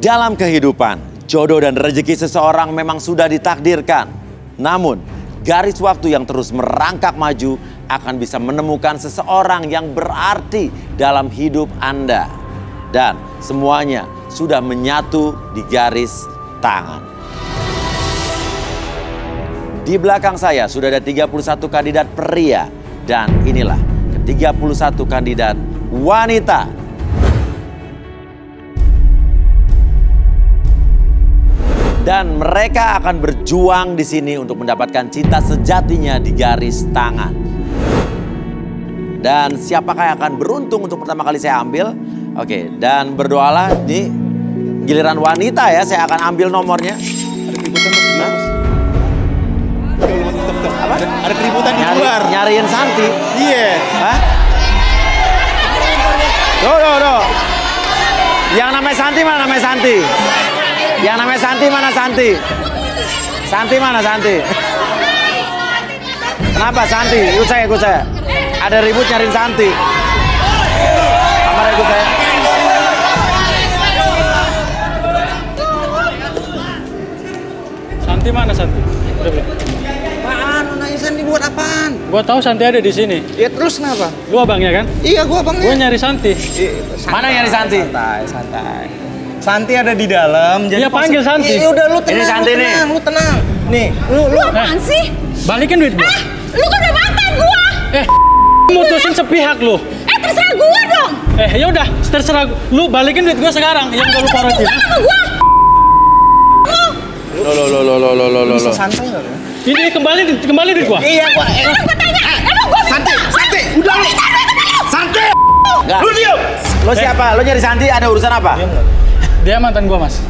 Dalam kehidupan, jodoh dan rezeki seseorang memang sudah ditakdirkan. Namun, garis waktu yang terus merangkak maju akan bisa menemukan seseorang yang berarti dalam hidup Anda. Dan semuanya sudah menyatu di garis tangan. Di belakang saya sudah ada 31 kandidat pria. Dan inilah ke-31 kandidat wanita. Dan mereka akan berjuang di sini untuk mendapatkan cinta sejatinya di garis tangan. Dan siapakah yang akan beruntung untuk pertama kali saya ambil? Oke, dan berdoalah di giliran wanita ya, saya akan ambil nomornya. Ada keributan Apa? Ada keributan di luar. Nyariin Santi. Iya. Hah? Tuh. Yang namanya Santi mana namanya Santi? Yang namanya Santi mana Santi? Santi mana Santi? Kenapa Santi? Ikut saya. Ada ribut nyariin Santi. Kamar ikut saya. Santi mana Santi? Udah belum? Apaan? Nanya Santi buat apaan? Gua tahu Santi ada di sini. Ya terus kenapa? Lu abangnya kan? Iya, gua abangnya. Gua nyari Santi. Mana nyari Santi? Santai. Santi ada di dalam. Iya, panggil Santi. Iya udah lu tenang. Ini Santi nih. Lu tenang. Nih, lu Apaan sih? Balikin duit gua. Lu kan udah mantan gua. Mutusin sepihak lu. Terserah gua dong. Ya udah, terserah lu balikin duit gua sekarang. Yang udah lu parotin. Sama gua. Lo. bisa santai enggak lu? Ini kembali duit gua. Iya, gua. Gua tanya, emang gua minta? Santi, udah lu. Santi. Enggak. Lu diam. Lo siapa? Lo nyari Santi ada urusan apa? Dia mantan gua, Mas.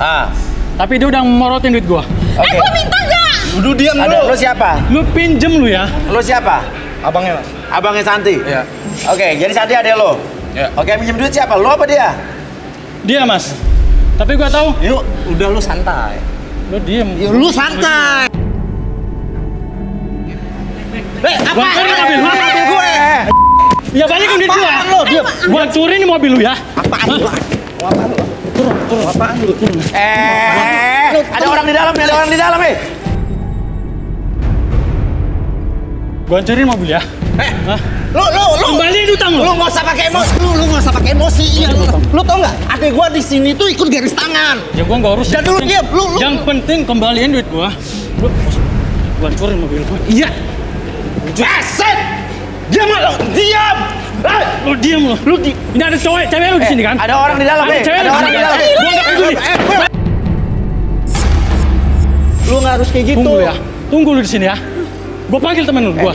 Tapi dia udah morotin duit gua. Oke. Gua minta nggak? Lu diam Ada. dulu. Lo siapa? Lu pinjem lu ya. Lo siapa? Abangnya, Mas. Abangnya Santi? Iya. Oke, jadi Santi ada lo? Iya. Oke, minjem duit siapa? Lo apa dia? Dia, Mas. Tapi gua tahu. Yuk, udah lu santai. Lu diem. Ya, lu santai. Apa? Gua curi mobil lu. Mobil gue. Ya balikin duit gua. Apaan lu? Diam. Gua curi nih mobil lu ya. Apaan lu? Apaan lu? Turun. Apaan lu? Ada orang di dalam nih, ada orang di dalam nih. Gua hancurin mobil ya. Lu Kembaliin utang lu. Lu nggak usah pakai emosi. Lu nggak usah pakai emosi. Iya, lu tau nggak? Adek gua di sini tuh ikut garis tangan. Ya gua nggak urus. Jangan dulu diam. Lu. Yang penting kembaliin duit gua. Gua hancurin mobil gua. Iya. Set. Diam lu. Diam. Lu diem lu. Ini ada cewek lu di sini kan? Ada orang di dalam nih. Ada Ada orang di dalam. Gua nggak peduli. Lu nggak harus kayak gitu. Tunggu ya. Tunggu lu di sini ya. Gua panggil temen lu, gua.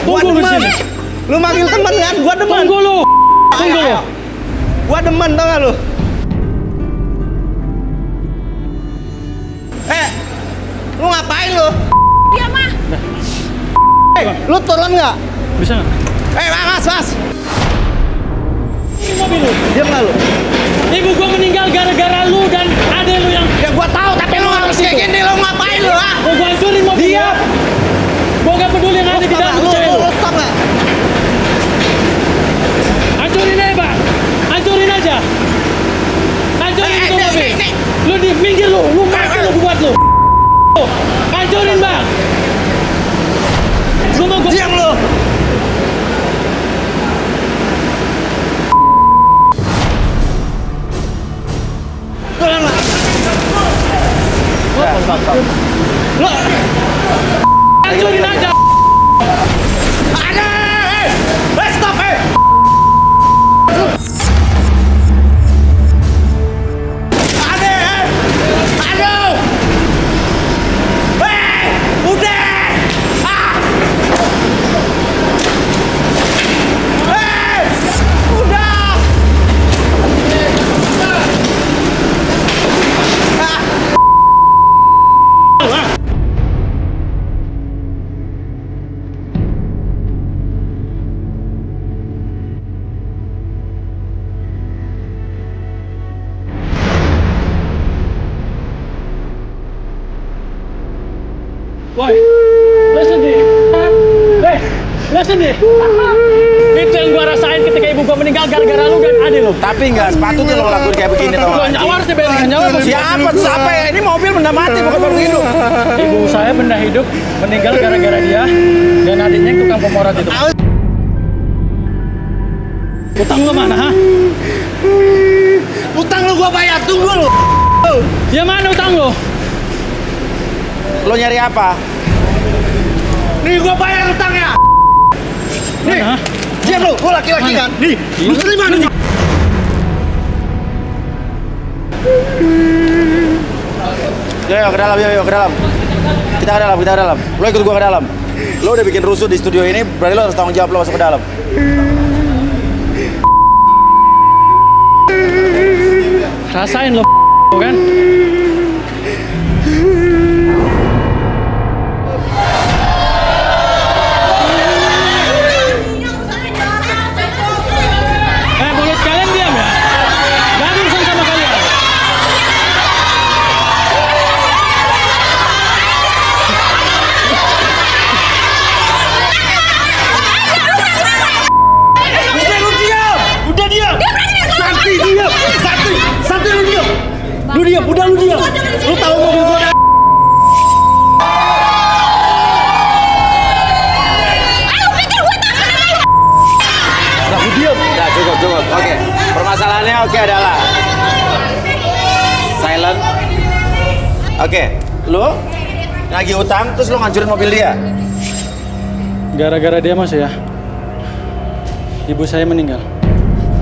Tunggu lu di sini. Lu manggil temen kan? Gua demen. Tunggu lu. Gua demen tau gak lu? Lu ngapain lu? Dia mah. Lu turun nggak? Bisa nggak? Mas. Ini mobil lu. Diam nggak lu? Ibu gua meninggal gara-gara lu dan adek lu yang... Ya gua tahu, tapi lu harus kayak gini. Lu ngapain lu? Gua hancurin mobil. Diam. Gua nggak peduli yang ada di dalam Lu cewek lu. stop nggak? Hancurin aja, Bang. Hancurin aja. Hancurin itu mobil. Lu di minggir lu. Lu mati lu buat lu. Hancurin, Bang. Lu mau gua... Diam lu. Turun lah. Lu Hancurin aja. ada. Stop. Aduh. Udah. Udah. Woi, listen di. Hey, Lihat sini. Itu yang gua rasain ketika ibu gua meninggal gara-gara lu dan adik lu. Tapi nggak sepatutnya lo ngelakuin kayak begini tau Lo nggak? nyawa harus dibayar nyawa. Ya apa tuh apa ya? Ini mobil benda mati bukan baru hidup. Ibu saya benda hidup meninggal gara-gara dia dan adiknya yang tukang pemorat itu. Utang lu mana, ha? Utang lu gua bayar, tunggu lu. Ya mana utang lu? Lo nyari apa? Nih gua bayar utangnya. Nih, Mana? diam lu, gua laki-laki kan. Nih, lu terima nih. Yuk ke dalam, yuk ke dalam. Kita ke dalam. Lo ikut gua ke dalam. Lo udah bikin rusuh di studio ini, berarti lo harus tanggung jawab lo masuk ke dalam. Rasain lo kan? Mulut kalian diam ya? Gak ada urusan sama kalian. Udah lu diam. Udah diam. Santi diam. Santi lu diam. Lu diam, udah lu diam. Lu tahu mobil gua ada. Aku diam. Udah cukup. Oke. Permasalahannya adalah silent. Oke. Lo lagi utang terus lo ngancurin mobil dia. Gara-gara dia mas ya, ibu saya meninggal.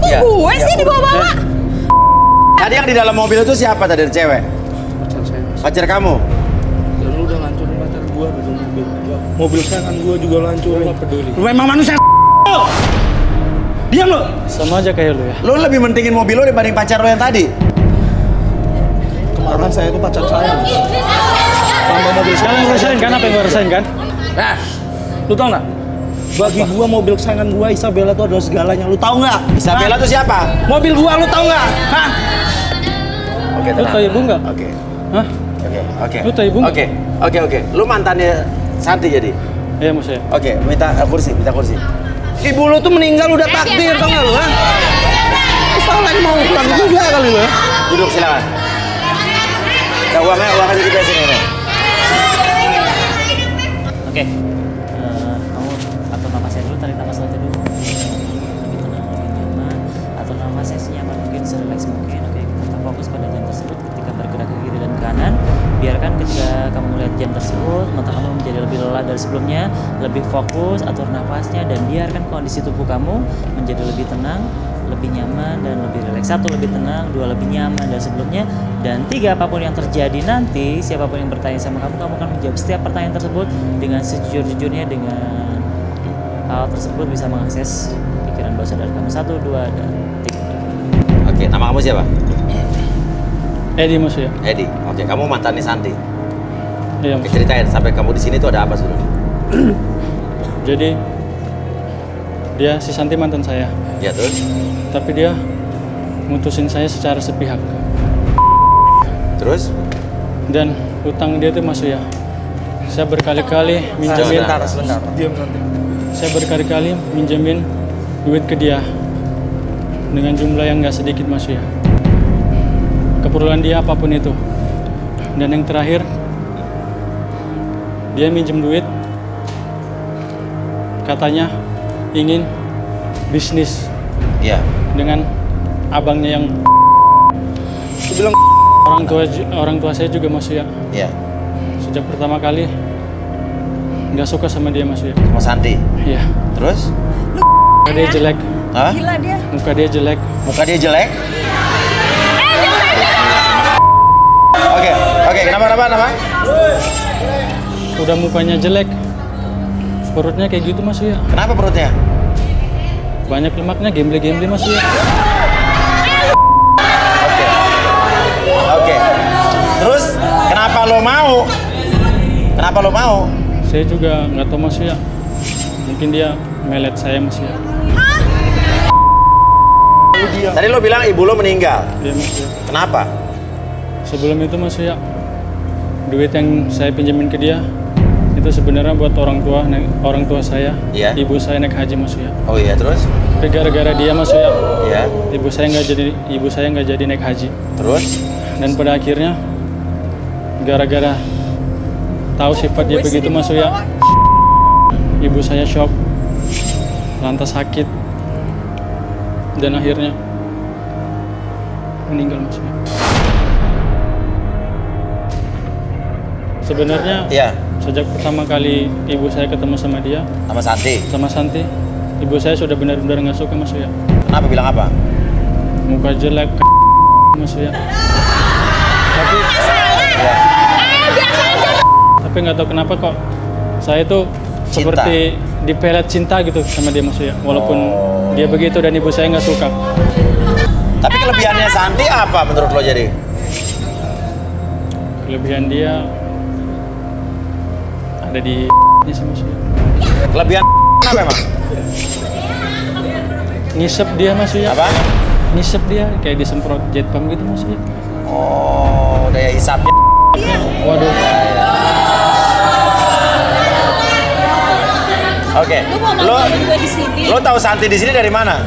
Iya. Gue sih dibawa-bawa. Tadi yang di dalam mobil itu siapa tadi? Cewek? Pacar saya. Pacar kamu? Dan lu udah ngancurin pacar gua di mobil. Mobil sayangan gua juga lancurin. Gak peduli. Lu memang manusia. Diam lu. Sama aja kayak lu ya. Lo lebih mentingin mobil lo dibanding pacar lo yang tadi? Kemarin saya itu pacar saya. Tambah mobil Kalian saya. ngerasain kan apa yang gue rasain kan? Nah, lu tau nggak? Bagi gua mobil kesayangan gua Isabella itu adalah segalanya. Lu tahu nggak? Isabella tuh siapa? Mobil gua lu tau nggak? Hah? Oke, Lu tau ibu nggak? Oke. Hah? Oke. Lu tahu ibu nggak? Oke. Lu mantannya Santi jadi? Iya mas ya. Oke, minta kursi. Ibu lu tuh meninggal udah takdir, tau nggak lu? Hah? Salah mau utang juga kali lu. Duduk silakan. Ada uangnya kita sini nih. Oke, kamu atur nafasnya dulu, tarik nafas aja dulu. Lebih tenang, lebih nyaman. Atur nafasnya senyaman mungkin, serelax mungkin. Oke, kita tetap fokus pada jam tersebut ketika bergerak ke kiri dan kanan. Biarkan ketika kamu melihat jam tersebut, mata kamu menjadi lebih lelah dari sebelumnya. Lebih fokus, atur nafasnya, dan biarkan kondisi tubuh kamu menjadi lebih tenang, lebih nyaman, dan lebih rileks. 1, lebih tenang. 2, lebih nyaman dari sebelumnya. Dan 3, apapun yang terjadi nanti, siapapun yang bertanya sama kamu, kamu akan menjawab setiap pertanyaan tersebut dengan sejujur-jujurnya. Dengan hal tersebut bisa mengakses pikiran bawah sadar kamu. 1, 2, dan 3. Oke, nama kamu siapa? Edi mas ya. Edi. Oke, kamu mantannya Santi. Iya Oke, mas. ceritain sampai kamu di sini tuh ada apa sudah? Jadi dia si Santi mantan saya, Ya terus? tapi dia mutusin saya secara sepihak. Terus? Dan utang dia tuh mas ya. Saya berkali-kali minjemin. Sebentar. Diam nanti. Saya berkali-kali minjemin duit ke dia dengan jumlah yang nggak sedikit mas ya. Keperluan dia apapun itu. Dan yang terakhir, dia minjem duit, katanya ingin bisnis Iya. dengan abangnya yang Lu bilang orang tua saya juga mas ya. Iya. Sejak pertama kali nggak suka sama dia mas ya. Sama Santi. Iya. Terus? Muka dia jelek. Hah? Gila dia. Muka dia jelek. Muka dia jelek? Oke, kenapa? Udah mukanya jelek, perutnya kayak gitu mas ya. Kenapa perutnya? Banyak lemaknya, gemble-gemble mas ya. Oke. Terus kenapa lo mau? Saya juga nggak tahu mas ya. Mungkin dia melet saya mas ya. Tadi lo bilang ibu lo meninggal. Iya mas ya. Kenapa? Sebelum itu mas ya, duit yang saya pinjemin ke dia Itu sebenarnya buat orang tua saya. Iya. Ibu saya naik haji Mas Uya. Oh iya, terus? Tapi gara-gara dia Mas Uya, Iya. ibu saya nggak jadi naik haji. Terus? Dan pada akhirnya gara-gara tahu sifat dia begitu Mas Uya, ibu saya shock, lantas sakit, dan akhirnya meninggal Mas Uya. Sebenarnya Iya. sejak pertama kali ibu saya ketemu sama dia, Sama Santi. sama Santi, ibu saya sudah benar-benar nggak suka Mas Uya. Kenapa, bilang apa? Muka jelek, Mas Uya. Tapi tapi nggak tahu kenapa kok saya tuh Cinta. seperti dipelet cinta gitu sama dia Mas Uya. Walaupun dia begitu dan ibu saya nggak suka. Tapi kelebihannya Santi apa menurut lo jadi? Kelebihan dia ada di sih Mas Uya. Kelebihan apa emang? Ngisep dia Mas Uya. Apa? Ngisep dia kayak disemprot jet pump gitu Mas Uya. Oh, daya hisapnya. Waduh. Oke. Lu mau Lo nonton juga di sini? lo tahu Santi di sini dari mana?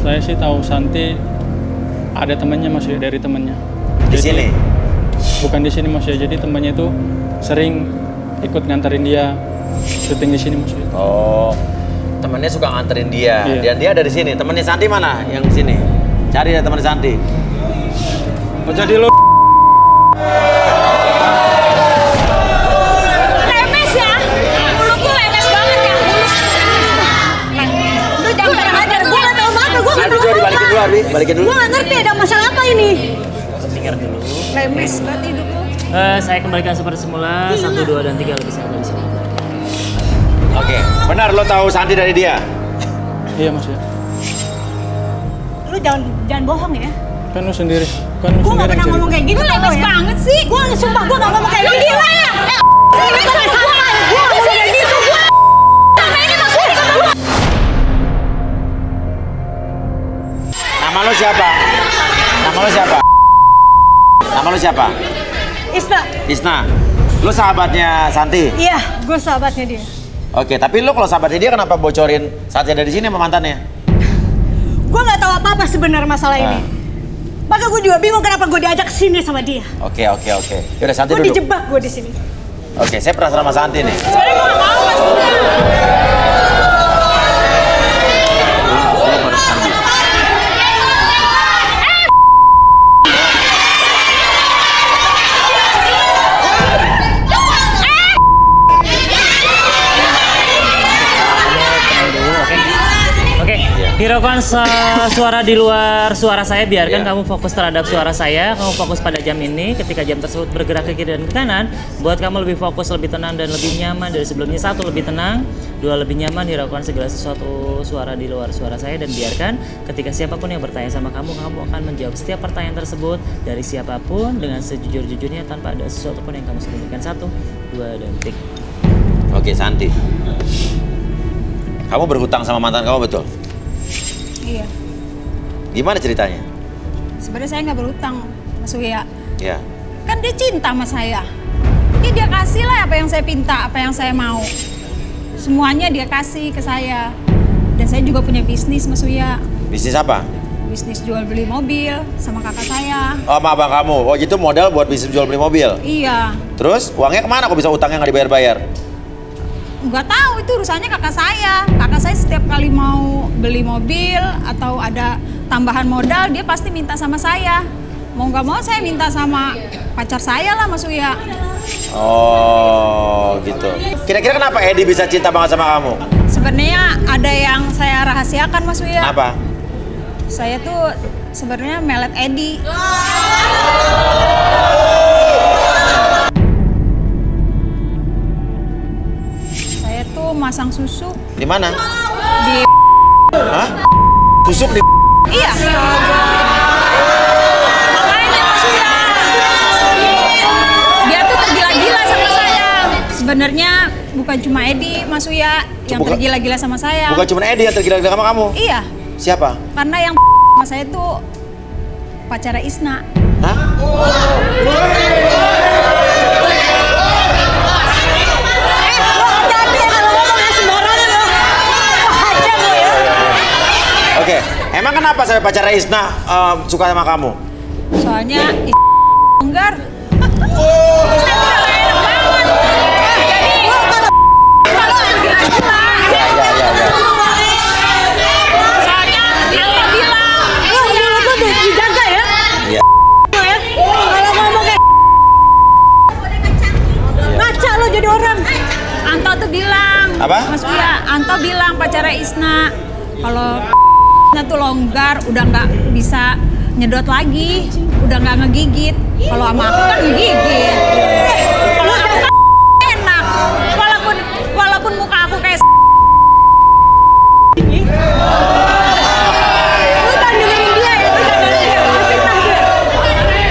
Saya sih tahu Santi ada temannya Mas Uya, dari temannya. Di sini. Bukan di sini Mas Uya. Jadi temannya itu sering ikut nganterin dia syuting di sini Mas Uya. Oh. Temennya suka nganterin dia. Iya. Dan dia ada di sini. Temennya Santi mana? Yang di sini. Cari ya temen Santi. Oh, jadi lo Lemes ya? Mulut lu lemes banget ya? Lu jangan kurang ajar, gue gak tau apa-apa, gue gak Santi tau coba dibalikin dulu, Arbi. Balikin dulu. Gue gak ngerti ada masalah apa ini. Pikir dulu. Lemes banget hidup lu. Saya kembalikan seperti semula. 1, 2, dan 3 lebih saya dari sini. Oke. Benar lo tahu Santi dari dia? iya Mas Uya. Lu jangan bohong ya. Kan lu sendiri Gue gak pernah yang ngomong cerita. kayak gitu. Lu lemes banget sih. Gue sumpah gue gak ngomong kayak gitu. Gila ya? Gue gak kayak gitu. Sama ini maksudnya kata lu. Nama lo siapa? Nama lo siapa? Nama lo siapa? Isna. Isna. Lo sahabatnya Santi? Iya, gue sahabatnya dia. Oke, tapi lo kalau sahabatnya dia kenapa bocorin Santi ada di sini sama mantannya? Gue nggak tahu apa-apa sebenarnya masalah ini. Maka gue juga bingung kenapa gue diajak ke sini sama dia. Oke. Yaudah Santi Gue duduk. dijebak gue di sini. Oke, saya penasaran sama Santi nih. Sebenarnya gue nggak mau mas. Oke, hiraukan suara di luar suara saya, biarkan Iya. kamu fokus terhadap suara saya, kamu fokus pada jam ini, ketika jam tersebut bergerak ke kiri dan ke kanan, buat kamu lebih fokus, lebih tenang, dan lebih nyaman dari sebelumnya. 1, lebih tenang, 2, lebih nyaman, hiraukan segala sesuatu suara di luar suara saya, dan biarkan ketika siapapun yang bertanya sama kamu, kamu akan menjawab setiap pertanyaan tersebut dari siapapun dengan sejujur-jujurnya tanpa ada sesuatu pun yang kamu sembunyikan. 1, 2, dan 3. Oke, Santi. Kamu berhutang sama mantan kamu betul? Iya. Gimana ceritanya? Sebenarnya saya nggak berhutang, Mas Uya. Ya. Kan dia cinta sama saya. Ya dia kasih lah apa yang saya pinta, apa yang saya mau. Semuanya dia kasih ke saya. Dan saya juga punya bisnis, Mas Uya. Bisnis apa? Bisnis jual beli mobil sama kakak saya. Oh, sama abang kamu. Oh, itu modal buat bisnis jual beli mobil. Iya. Terus uangnya kemana kok bisa utangnya nggak dibayar-bayar? Nggak tahu, itu urusannya kakak saya. Kakak saya setiap kali mau beli mobil atau ada tambahan modal, dia pasti minta sama saya. Mau nggak mau saya minta sama pacar saya lah, Mas Uya. Oh, gitu. Kira-kira kenapa Edi bisa cinta banget sama kamu? Sebenarnya ada yang saya rahasiakan, Mas Uya. Apa? Saya tuh sebenarnya melet Edi. Saya tuh masang susuk Di mana? di... Hah? Tusuk di... Iya. Makanya Mas Uya. Dia tuh tergila-gila sama saya. Sebenarnya bukan cuma Edi, Mas Uya, yang Bukan- tergila-gila sama saya. Bukan cuma Edi yang tergila-gila sama kamu? Iya, Siapa? karena yang sama saya tuh pacara Isna. Hah? sampai pacarnya Isna suka sama kamu? Soalnya longgar. Apa? Mas Uya, Anto bilang pacarnya Isna kalau Isna tuh longgar, udah nggak bisa nyedot lagi, udah nggak ngegigit. Kalau sama aku kan ngegigit. Kalau aku kan enak, walaupun muka aku kayak ini. Lu jangan dengerin dia ya, lu jangan dengerin dia, fitnah dia.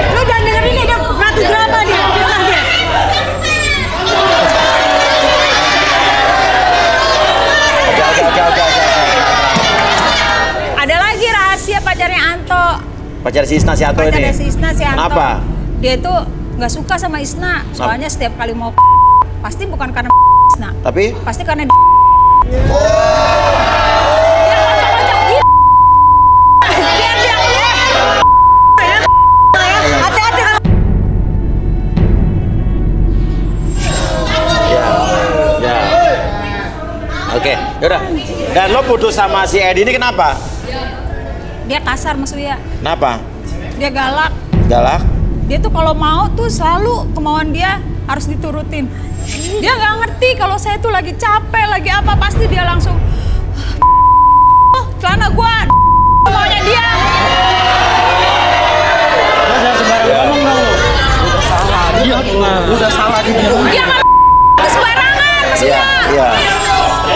Lu jangan dengerin dia, ratu drama dia, fitnah dia. Oke. Ada lagi rahasia pacarnya Anto. Pacar si Isna si Anto ini? Pacarnya si Isna si Anto. Kenapa? Dia itu nggak suka sama Isna. Soalnya setiap kali mau pasti bukan karena Isna. Tapi? Pasti karena dia kocok-kocok gitu. Biar dia hati-hati. Ya. Oke, yaudah. Dan lo putus sama si Edi ini kenapa? Dia kasar Mas Uya. Kenapa? Dia galak. Galak? Dia tuh kalau mau tuh selalu kemauan dia harus diturutin. Dia nggak ngerti kalau saya tuh lagi capek, lagi apa, pasti dia langsung celana gua maunya dia. Lo jangan sembarang ngomong dong lo. Udah salah dia. Udah salah dia. Dia malah sembarangan Mas Uya. Iya.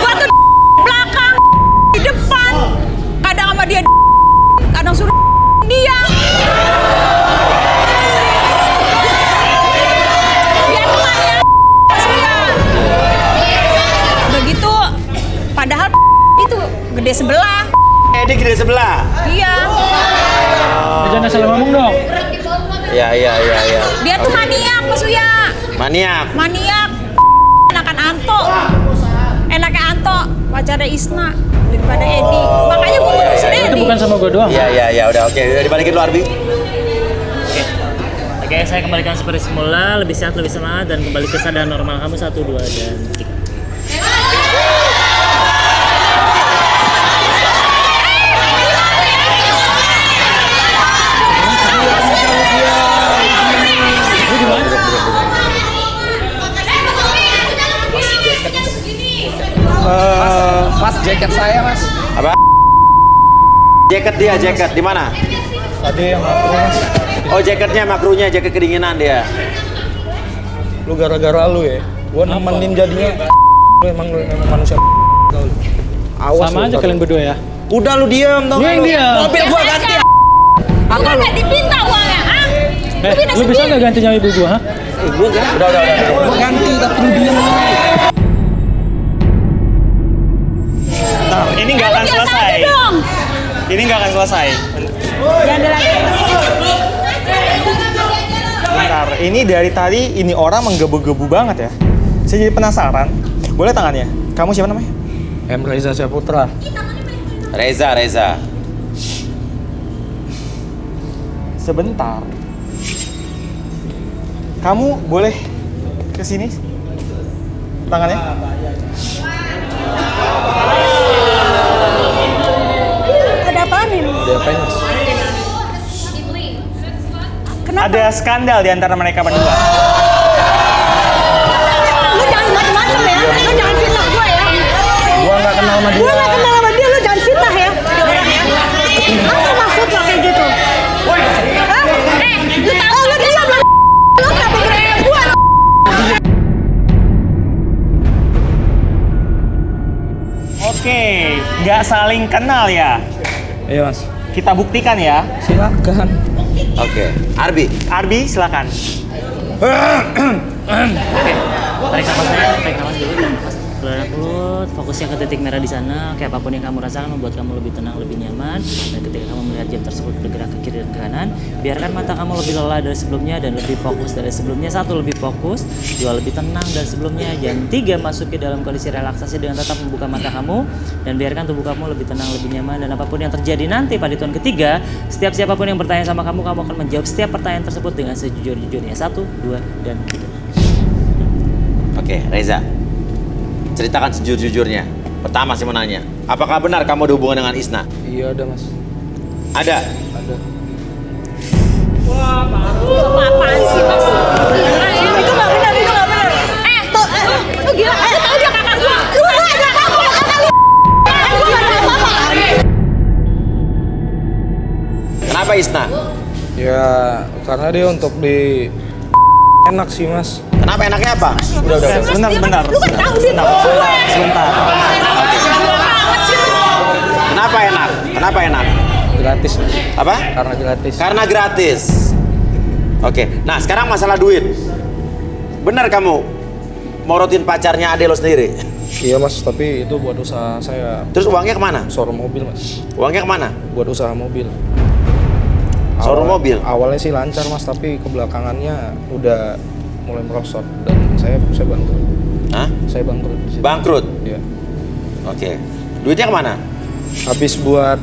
Gua tuh belakang, di depan. Kadang sama dia, kadang suruh dia. Dia temannya Mas Uya. Begitu, padahal itu gede sebelah. Edi gede sebelah? Iya. Jangan salah ngomong dong. Iya. Dia tuh maniak Mas Uya. Maniak? Maniak. Enakan Anto. Enaknya Anto, pacarnya Isna daripada Edi. Makanya gue putusin Edi. Itu bukan sama gue doang. Iya, udah oke. Udah dibalikin lu Arbi. Oke, saya kembalikan seperti semula, lebih sehat, lebih semangat, dan kembali ke sadar normal kamu 1, 2, dan 3. Mas, jaket saya mas. Apa? Jaket di mana? Tadi yang makro mas. Oh, jaketnya makrunya, jaket kedinginan dia. Lu gara-gara lu ya. Gua nemenin jadinya. Lu emang manusia. Awas Sama lu, aja kalian berdua ya. Udah lu diam dong. Lu yang diam. Mobil gua ganti. Lu kan gak dipinta uangnya, ah? Lu bisa nggak ganti nyawa ibu gua, ha? Gua ganti. Udah. Gua ganti tapi lu diam. Nah, ini nggak akan selesai. Dong. Ini nggak akan selesai. Jangan dilagi. Bentar, ini dari tadi ini orang menggebu-gebu banget ya. Saya jadi penasaran. Boleh tangannya? Kamu siapa namanya? M. Reza Saputra. Reza. Sebentar. Kamu boleh ke sini? Tangannya? Ada apaan ini? Dia apain mas? Kenapa? Ada skandal di antara mereka berdua. Lu jangan macam-macam ya. Lu jangan fitnah gue ya. Gua nggak kenal sama dia. Gue gak kenal sama dia, lu jangan fitnah ya. Apa maksud lo kayak gitu? Hah? Lu tahu lu diam lah. Lu kenapa gede gue? Oke, nggak saling kenal ya. Iya mas. Kita buktikan ya. Silakan. Oke. Arbi, silakan. Oke, tarik nafas dulu, tarik nafas, keluar mulut, tersebut, fokusnya ke titik merah di sana. Oke, apapun yang kamu rasakan membuat kamu lebih tenang, lebih nyaman. Dan ketika kamu melihat jam tersebut bergerak ke kiri dan ke kanan, biarkan mata kamu lebih lelah dari sebelumnya dan lebih fokus dari sebelumnya. 1, lebih fokus. 2, lebih tenang dari sebelumnya. Dan 3, masuk ke dalam kondisi relaksasi dengan tetap membuka mata kamu dan biarkan tubuh kamu lebih tenang, lebih nyaman. Dan apapun yang terjadi nanti pada hitungan ketiga, setiap siapapun yang bertanya sama kamu akan menjawab setiap pertanyaan tersebut dengan sejujur-jujurnya. 1, 2, dan 3. Oke, Reza. Ceritakan sejujur-jujurnya. Pertama sih mau nanya, apakah benar kamu ada hubungan dengan Isna? Iya ada mas. Ada? Ada. Apaan sih mas? Itu nggak benar, itu nggak benar. Tuh gila, tahu dia kakak gua. Gua nggak ada kakak lu. Gua nggak ada apa-apa. Kenapa Isna? Ya karena dia untuk di enak sih mas. Kenapa enaknya apa? Udah. Sebentar. Lu kan tahu dia Sebentar. Kenapa enak? Kenapa enak? Gratis mas. Apa? Karena gratis. Karena gratis. Oke, nah sekarang masalah duit. Benar kamu morotin pacarnya ade lo sendiri? Iya mas, tapi itu buat usaha saya. Terus uangnya kemana? Showroom mobil mas. Uangnya kemana? Buat usaha mobil. Showroom mobil? Awalnya sih lancar mas, tapi kebelakangannya udah mulai merosot dan saya bangkrut. Hah? Saya bangkrut. di situ. Bangkrut? Iya. Oke. Duitnya kemana? Habis buat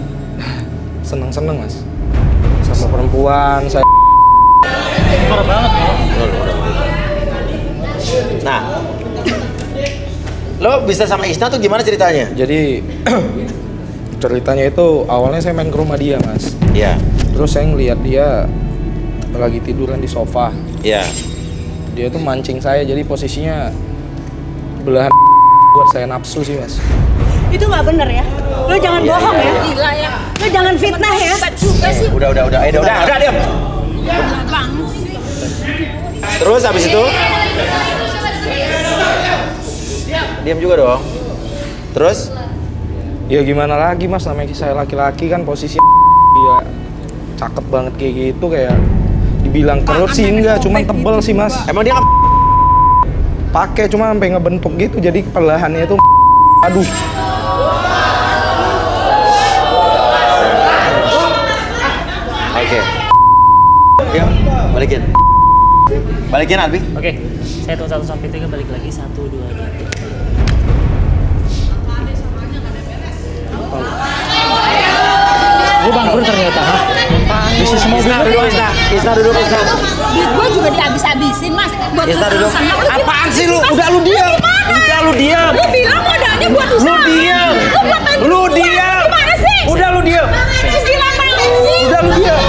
seneng-seneng mas. Sama perempuan saya. Parah banget ya. Nah, lo bisa sama Isna tuh gimana ceritanya? Jadi ceritanya itu awalnya saya main ke rumah dia mas. Iya. Terus saya ngeliat dia lagi tiduran di sofa. Iya. Dia tuh mancing saya, jadi posisinya belahan buat saya nafsu sih mas. Itu nggak bener ya. Lo jangan bohong ya. Gila ya. Lo jangan fitnah ya. Juga sih. Udah, diam. Banget sih. Terus habis itu? Diam juga dong. Terus? Ya gimana lagi mas, namanya saya laki-laki kan posisi dia cakep banget kayak gitu, kayak dibilang kerut sih enggak, cuman tebel sih mas. Emang dia Pakai cuma sampai ngebentuk gitu, jadi perlahannya itu aduh. Oke. Yuk, balikin. Balikin Albi. Oke, saya hitung 1 sampai 3, balik lagi. 1, 2, 3. Gue bangkrut ternyata. Bisnis mobil. Isna duduk. Duit gua juga dihabis-habisin mas. Buat Isna duduk. usaha. Apaan sih lu? Udah lu diam. Lu bilang modalnya buat usaha. Lu diam. Gimana sih? Udah lu diam. Gila banget sih. Udah lu diam.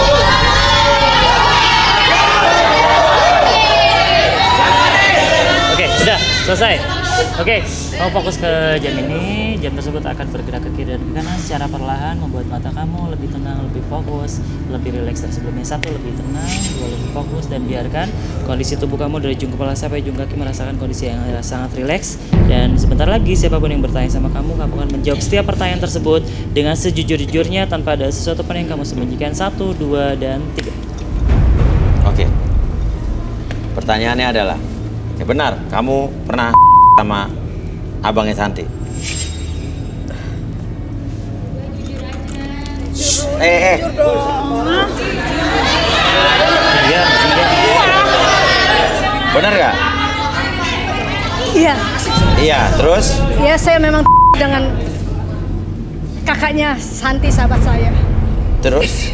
Oke, sudah selesai. Oke, kamu fokus ke jam ini. Jam tersebut akan bergerak ke kiri dan ke kanan secara perlahan, membuat mata kamu lebih tenang, lebih fokus, lebih rileks dari sebelumnya. 1, lebih tenang. 2, lebih fokus, dan biarkan kondisi tubuh kamu dari ujung kepala sampai ujung kaki merasakan kondisi yang sangat rileks. Dan sebentar lagi siapapun yang bertanya sama kamu akan menjawab setiap pertanyaan tersebut dengan sejujur-jujurnya tanpa ada sesuatu pun yang kamu sembunyikan. 1, 2, dan 3. Oke. Pertanyaannya adalah, ya benar, kamu pernah sama abangnya Santi? Iya. Benar nggak? Iya. Iya, terus? Iya, saya memang dengan kakaknya Santi, sahabat saya. Terus?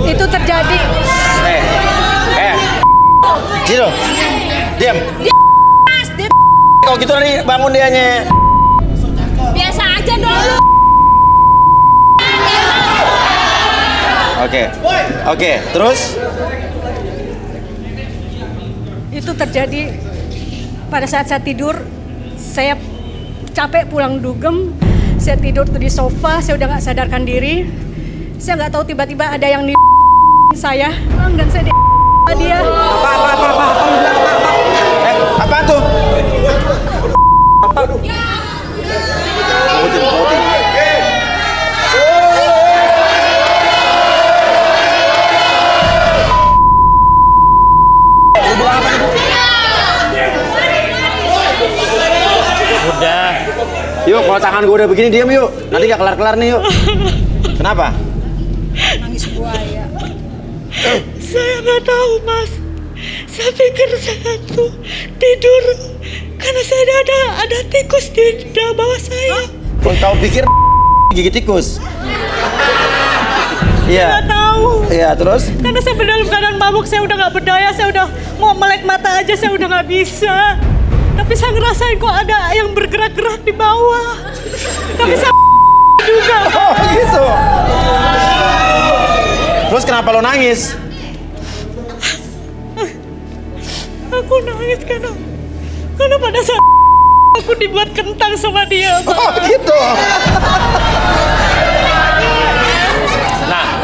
Itu terjadi. Ciro, diam. Mas, dia Kalau gitu nanti bangun dianya. biasa aja dong. Oke, terus? Itu terjadi pada saat saya tidur. Saya capek pulang dugem. Saya tidur tuh di sofa. Saya udah nggak sadarkan diri. Saya nggak tahu tiba-tiba ada yang di saya dan saya di dia. Apa tuh? Udah. Yuk, kalau tangan gue udah begini diam yuk. Nanti gak kelar-kelar nih yuk. Kenapa? Nangis buaya. Saya nggak tahu, Mas. Saya pikir saya tuh tidur karena saya ada tikus di bawah saya. Kau pikir gigit tikus? Iya. Nggak tahu. Iya, terus? Karena saya dalam keadaan mabuk, saya udah nggak berdaya, saya udah mau melek mata aja, saya udah nggak bisa. Tapi saya ngerasain kok ada yang bergerak-gerak di bawah. Tapi saya juga. Oh gitu. Terus kenapa lo nangis? Aku nangis karena pada saat aku dibuat kentang sama dia. Oh gitu. Nah,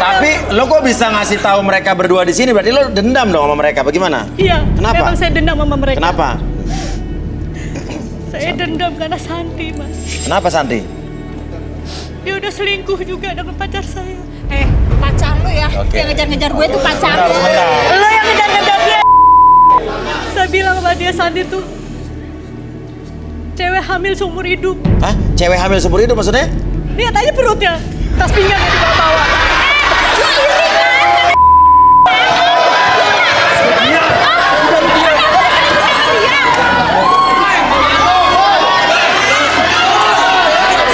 tapi lo kok bisa ngasih tahu mereka berdua di sini? Berarti lo dendam dong sama mereka, bagaimana? Iya. Kenapa? Memang saya dendam sama mereka. Kenapa? Saya dendam karena Santi, Mas. Kenapa Santi? Dia udah selingkuh juga dengan pacar saya. Pacar lu ya, yang ngejar-ngejar gue itu pacar lu. Lo yang ngejar-ngejar dia. Saya bilang sama dia, Santi tuh cewek hamil seumur hidup. Hah? Cewek hamil seumur hidup maksudnya? Lihat aja perutnya, tas pinggangnya di bawah.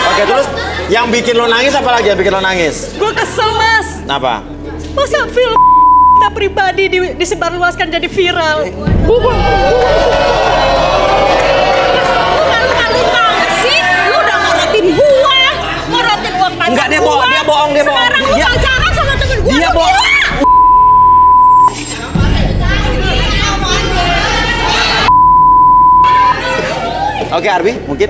Oke, terus yang bikin lo nangis apa lagi yang bikin lo nangis? Gue kesel, Mas. Kenapa? Masa film kita pribadi disebarluaskan jadi viral? Malu-malu banget sih, lu udah ngorotin gua, ngorotin uang pacar Enggak, dia gua. bohong. Sekarang lu pacaran sama temen gua. Dia lu bohong. gila. Oke, Arbi, mungkin?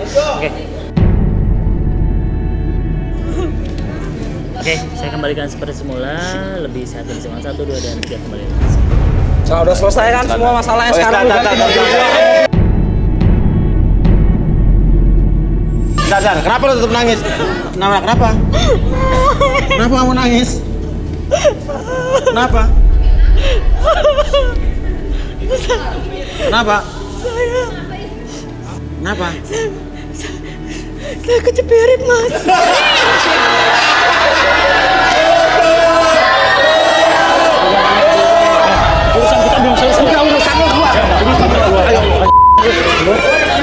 Oke, saya kembalikan seperti semula, lebih sehat dari semula. 1, 2, dan 3 kembali. Nah, udah selesai kan semua masalahnya sekarang udah Dan, kenapa lo tetap nangis? Kenapa? Kenapa kamu nangis? Kenapa? Kenapa? Kenapa? Saya kecepirit, Mas. Urusan kita belum selesai. Udah urusan lo gua. Ayo.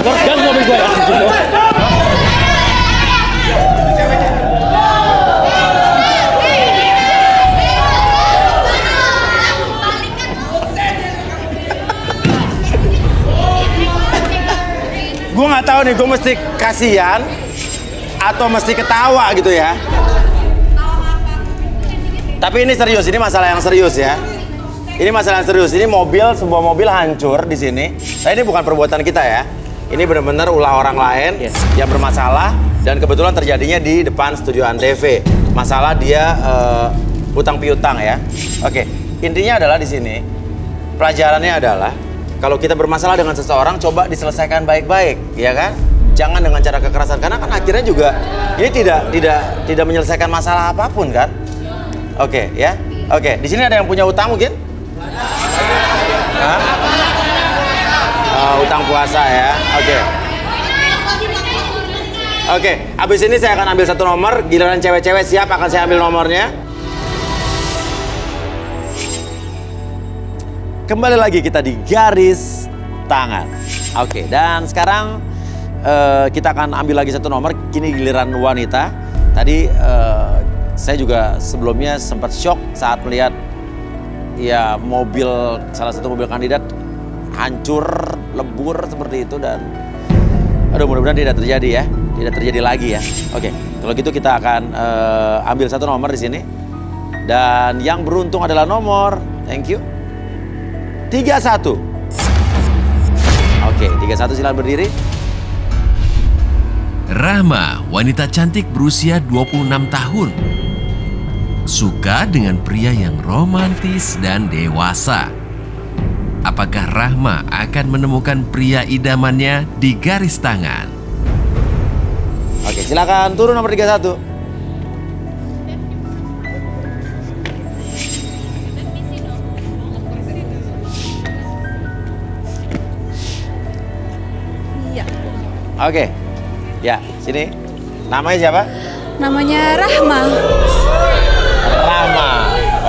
Gang mobil gue ya. Gue nggak tahu nih, gue mesti kasihan atau mesti ketawa gitu ya. Tapi ini serius, ini masalah yang serius ya. Ini masalah yang serius. Ini sebuah mobil hancur di sini. Nah, ini bukan perbuatan kita ya. Ini benar-benar ulah orang lain yang bermasalah dan kebetulan terjadinya di depan studio Antv. Masalah dia utang piutang ya. Oke, intinya adalah di sini pelajarannya adalah kalau kita bermasalah dengan seseorang, coba diselesaikan baik-baik, ya kan? Jangan dengan cara kekerasan, karena kan akhirnya juga ini tidak menyelesaikan masalah apapun kan? Oke, ya. Oke, di sini ada yang punya utang mungkin? Hah? Utang puasa ya. Oke. Oke, abis ini saya akan ambil satu nomor. Giliran cewek-cewek siap, akan saya ambil nomornya. Kembali lagi kita di garis tangan. Oke, dan sekarang kita akan ambil lagi satu nomor. Kini giliran wanita. Tadi saya juga sebelumnya sempat shock saat melihat ya salah satu mobil kandidat hancur, lebur seperti itu, dan aduh, mudah-mudahan tidak terjadi ya. Tidak terjadi lagi ya. Oke, kalau gitu kita akan ambil satu nomor di sini. Dan yang beruntung adalah nomor, thank you, 31. Oke, 31 silakan berdiri. Rahma, wanita cantik berusia 26 tahun. Suka dengan pria yang romantis dan dewasa. Apakah Rahma akan menemukan pria idamannya di garis tangan? Oke, silakan turun nomor 31. Iya. Oke. Ya, sini. Namanya siapa? Namanya Rahma. Rahma.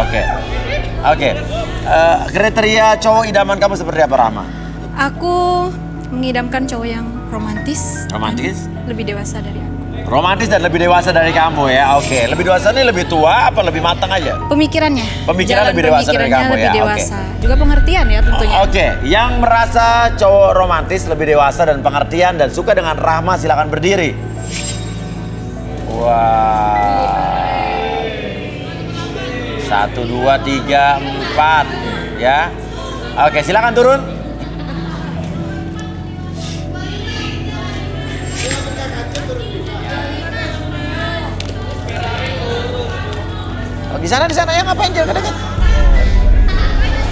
Oke. Oke. Kriteria cowok idaman kamu seperti apa, Rahma? Aku mengidamkan cowok yang romantis. Romantis? Lebih dewasa dari aku. Romantis dan lebih dewasa dari kamu ya. Oke. Lebih dewasa ini lebih tua apa lebih matang aja? Pemikirannya. Pemikiran Jalan lebih dewasa dari pemikirannya kamu lebih ya. dewasa. Juga pengertian ya tentunya. Oke. Yang merasa cowok romantis lebih dewasa dan pengertian dan suka dengan Rahma silakan berdiri. Wah. 1, 2, 3, 4 ya. Oke, silakan turun. Oh, di sana ya ngapain jangan dekat.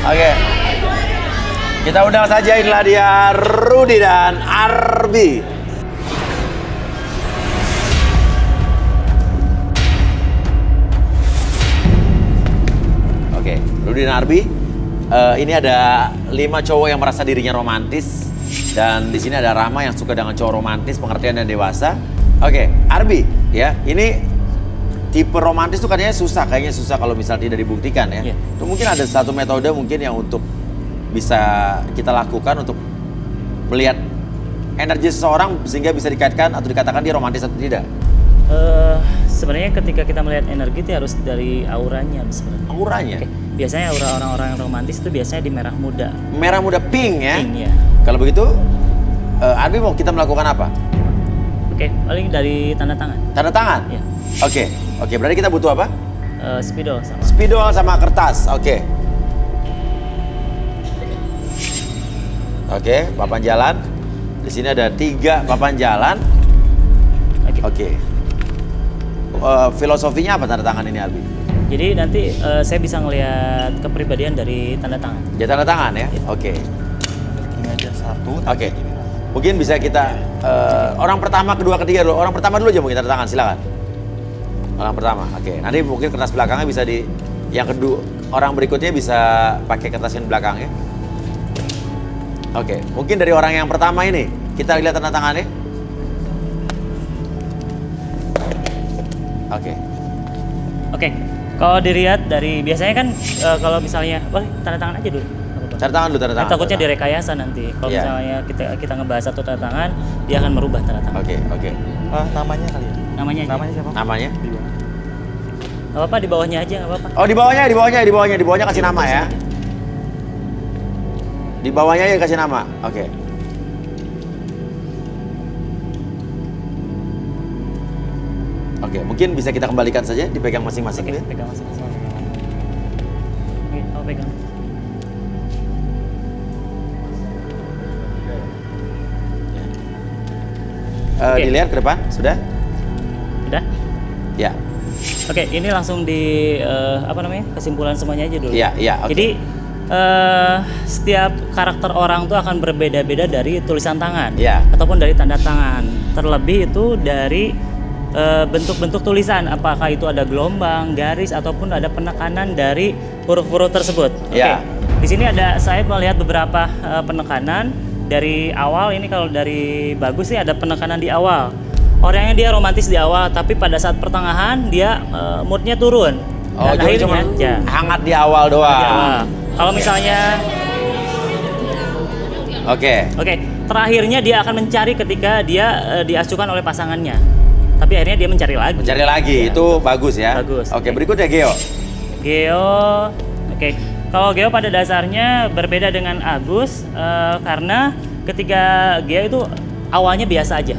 Oke. Kita undang saja, inilah dia Rudy dan Arbi. Oke, Rudy dan Arbi. Ini ada 5 cowok yang merasa dirinya romantis dan di sini ada Rahma yang suka dengan cowok romantis, pengertian dan dewasa. Oke, Arbi, ya ini tipe romantis tuh kayaknya susah kalau misal tidak dibuktikan ya. Itu mungkin ada satu metode mungkin yang untuk bisa kita lakukan untuk melihat energi seseorang sehingga bisa dikaitkan atau dikatakan dia romantis atau tidak. Sebenarnya ketika kita melihat energi itu harus dari auranya sebenarnya. Auranya? Oke. Biasanya aura orang-orang yang romantis itu biasanya di merah muda. Merah muda, pink ya? Pink ya. Kalau begitu, Arbi mau kita melakukan apa? Oke, paling dari tanda tangan. Tanda tangan? Iya. Oke, berarti kita butuh apa? Spidol sama. Spidol sama kertas, oke. Oke, papan jalan. Di sini ada 3 papan jalan. Oke. Filosofinya apa tanda tangan ini, Arbi? Jadi nanti saya bisa ngelihat kepribadian dari tanda tangan. Ya, tanda tangan ya? Oke. Ini aja 1. Oke. Mungkin bisa kita orang pertama, kedua, ketiga dulu. Orang pertama dulu aja mungkin tanda tangan, silakan. Orang pertama, oke. Nanti mungkin kertas belakangnya bisa di yang kedua. Orang berikutnya bisa pakai kertas yang belakangnya. Oke, mungkin dari orang yang pertama ini kita lihat tanda tangannya. Oke. Kalau dilihat dari biasanya kan kalau misalnya, boleh tanda tangan aja dulu. Tanda tangan dulu, tanda tangan. Takutnya direkayasa nanti. Kalau misalnya kita ngebahas satu tanda tangan, dia akan merubah tanda tangan. Oke. Namanya kali ya? Namanya siapa? Namanya? Gak apa-apa, di bawahnya aja, gak apa-apa. Oh, di bawahnya kasih nama ya. Di bawahnya ya kasih nama. Oke. Oke, mungkin bisa kita kembalikan saja, dipegang masing-masing ya. Pegang masing-masing. Oke, kamu pegang. Dilihat ke depan, sudah? Sudah? Ya. Oke, ini langsung di kesimpulan semuanya aja dulu. Iya. Okay. Jadi setiap karakter orang tuh akan berbeda-beda dari tulisan tangan, ataupun dari tanda tangan. Terlebih itu dari bentuk-bentuk tulisan, apakah itu ada gelombang, garis, ataupun ada penekanan dari huruf-huruf tersebut. Oke. Di sini saya melihat beberapa penekanan dari awal. Ini kalau dari Bagus sih ada penekanan di awal. Orangnya dia romantis di awal, tapi pada saat pertengahan dia moodnya turun. Oh, dan jadi cuma hangat di awal doang. Kalau misalnya, Oke, terakhirnya dia akan mencari ketika dia diacuhkan oleh pasangannya. Tapi akhirnya dia mencari lagi. Itu bagus ya. Bagus. Oke, berikutnya Geo. Kalau Geo pada dasarnya berbeda dengan Agus karena ketika Geo itu awalnya biasa aja.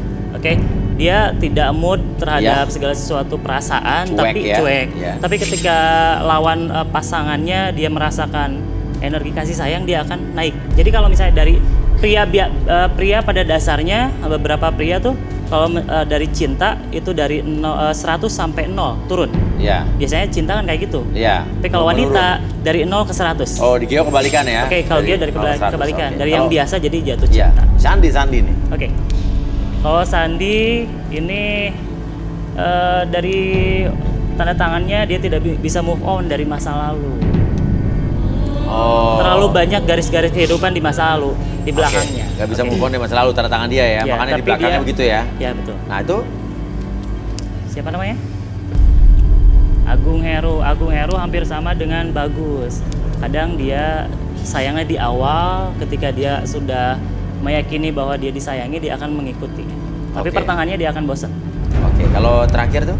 Dia tidak mood terhadap segala sesuatu perasaan, cuek. Tapi ketika lawan pasangannya dia merasakan energi kasih sayang, dia akan naik. Jadi kalau misalnya dari pria pada dasarnya, beberapa pria tuh kalau dari cinta itu dari 100 sampai 0 turun. Biasanya cinta kan kayak gitu. Tapi kalau wanita dari 0 ke 100. Oh, di Geo kebalikan ya? Kalau Geo dari kebalikan. Dari yang biasa jadi jatuh cinta. Sandi nih. Kalau Sandi ini dari tanda tangannya dia tidak bisa move on dari masa lalu. Terlalu banyak garis-garis kehidupan di masa lalu. di belakangnya. Nggak bisa move on dari masa lalu, tanda tangan dia ya. Makanya di belakangnya begitu ya. Ya betul. Nah itu Siapa namanya? Agung Heru. Agung Heru hampir sama dengan Bagus. Kadang dia sayangnya di awal, ketika dia sudah meyakini bahwa dia disayangi, dia akan mengikuti. Tapi pertengahannya dia akan bosan. Oke, kalau terakhir tuh?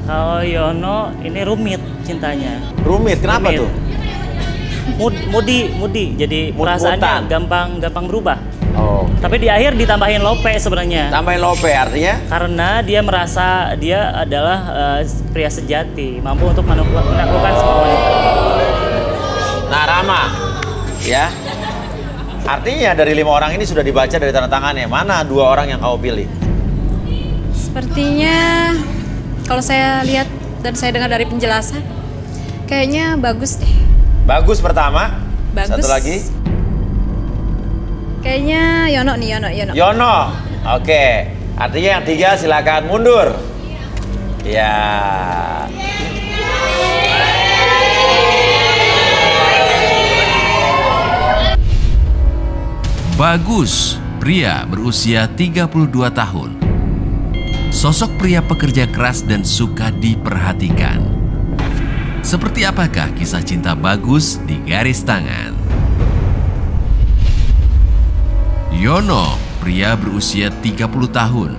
Kalau Yono ini rumit cintanya. Rumit, kenapa tuh? Mudi. Jadi perasaannya gampang berubah. Oh. Tapi di akhir ditambahin lope sebenarnya. Tambahin lope artinya? Karena dia merasa dia adalah pria sejati, mampu untuk menaklukkan semua wanita. Nah Rama, ya. Artinya dari 5 orang ini sudah dibaca dari tanda tangannya. Mana 2 orang yang kau pilih? Sepertinya kalau saya lihat dan saya dengar dari penjelasan, kayaknya Bagus deh. Bagus pertama. Bagus. Satu lagi. Kayaknya Yono nih, Yono. Yono. Oke. Artinya yang 3 silakan mundur. Ya. Bagus, pria berusia 32 tahun. Sosok pria pekerja keras dan suka diperhatikan. Seperti apakah kisah cinta Bagus di Garis Tangan? Yono, pria berusia 30 tahun.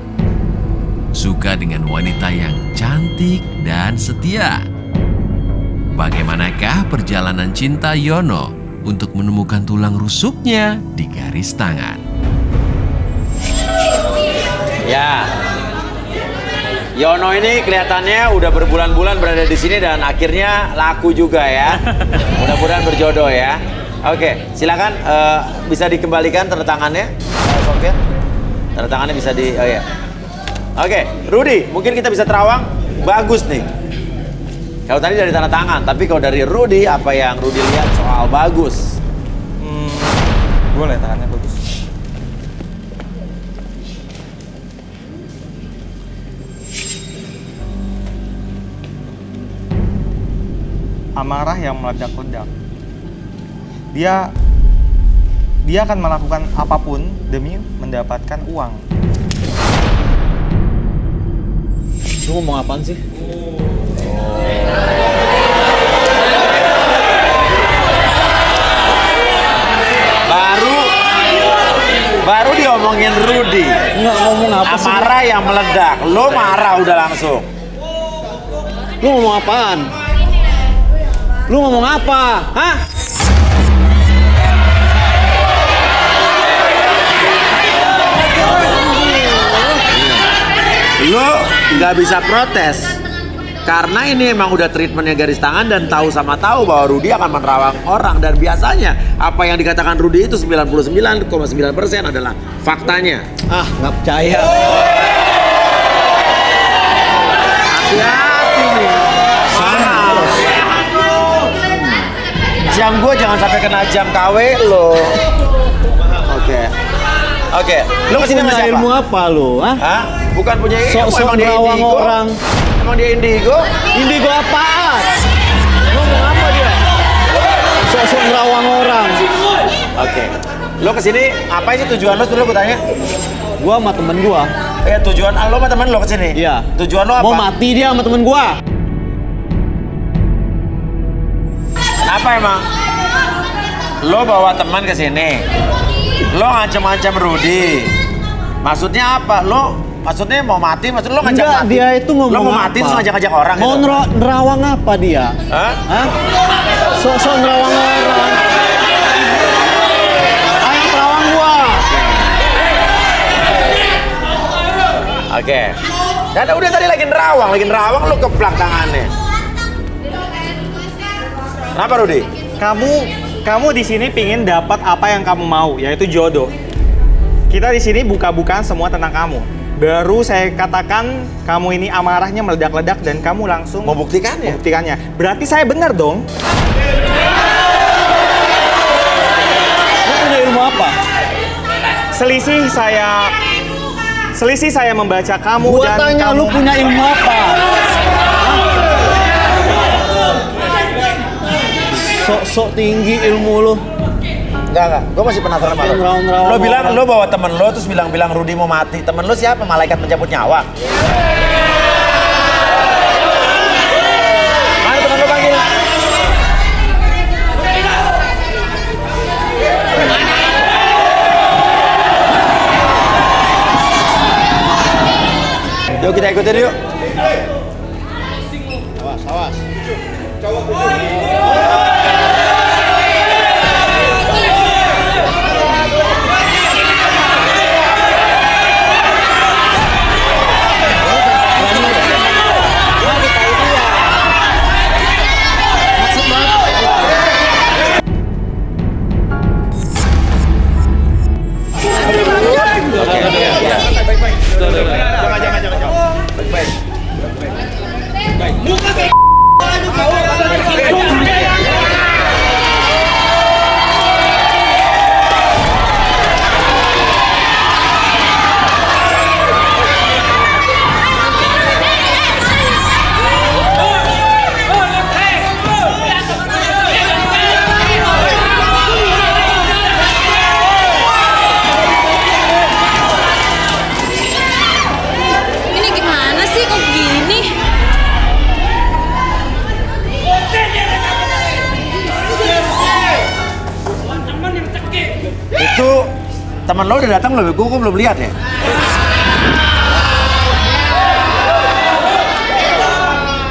Suka dengan wanita yang cantik dan setia. Bagaimanakah perjalanan cinta Yono untuk menemukan tulang rusuknya di garis tangan? Ya. Yono ini kelihatannya udah berbulan-bulan berada di sini dan akhirnya laku juga ya. Mudah-mudahan berjodoh ya. Oke, silakan bisa dikembalikan tanda tangannya. Sofyan. Tanda tangannya bisa di ya. Oke, Rudy, mungkin kita bisa terawang. Bagus nih. Kalau tadi dari tanda tangan, tapi kalau dari Rudy, apa yang Rudy lihat soal Bagus? Boleh tangannya bagus. Amarah yang meledak-ledak. Dia akan melakukan apapun demi mendapatkan uang. Lu ngomong apaan sih? Baru diomongin Rudy. Nggak ngomong apa sih? Amarah yang meledak. Lo marah udah langsung. Lu ngomong apaan? Lu ngomong apa? Hah? Lo nggak bisa protes. Karena ini emang udah treatmentnya garis tangan dan tahu sama tahu bahwa Rudy akan menerawang orang. Dan biasanya apa yang dikatakan Rudy itu 99,9% adalah faktanya. Ah, nggak percaya. Hati-hati nih. Jam gue jangan sampai kena jam KW lo. Oke. Lo kesini sama siapa? Ilmu apa lo? Hah? Bukan punya ilmu, Sok-sok emang dia nerawang indigo. orang. Emang dia indigo? Indigo apaan? Ngomong apa dia? Sok-sok nerawang orang. Oke. Lo kesini, apa sih tujuan lo dulu gue tanya? Gua sama temen gua. Tujuan lo sama temen lo kesini? Iya. Tujuan lo apa? Mau mati dia sama temen gua. Kenapa emang? Lo bawa teman ke sini. Lo ngancam-ngancam Rudy. Maksudnya apa? Maksudnya mau mati? Maksud lo ngajak Enggak, mati? dia itu ngomong lo mau apa? mati terus ngajak-ngajak orang Mau gitu? nerawang apa dia? Hah? Sok-sok nerawang orang. Ayo nerawang gua. Oke. Dan udah tadi lagi nerawang lo keplak tangannya. Kenapa Rudy? Kamu di sini pingin dapat apa yang kamu mau, yaitu jodoh. Kita di sini buka-bukaan semua tentang kamu. Baru saya katakan kamu ini amarahnya meledak-ledak dan kamu langsung membuktikannya. Berarti saya benar dong. Lu punya ilmu apa? Selisih saya membaca kamu Gua dan tanya kamu. lu punya ilmu apa? Sok-sok tinggi ilmu lu. Enggak. Gue masih penasaran sama lo. Lo bilang lo bawa temen lo terus bilang Rudi mau mati. Temen lo siapa? Malaikat pencabut nyawa. Mana temen lo panggil? Yuk kita ikutin yuk. Awas. Teman lo udah datang belum? Gue belum lihat ya.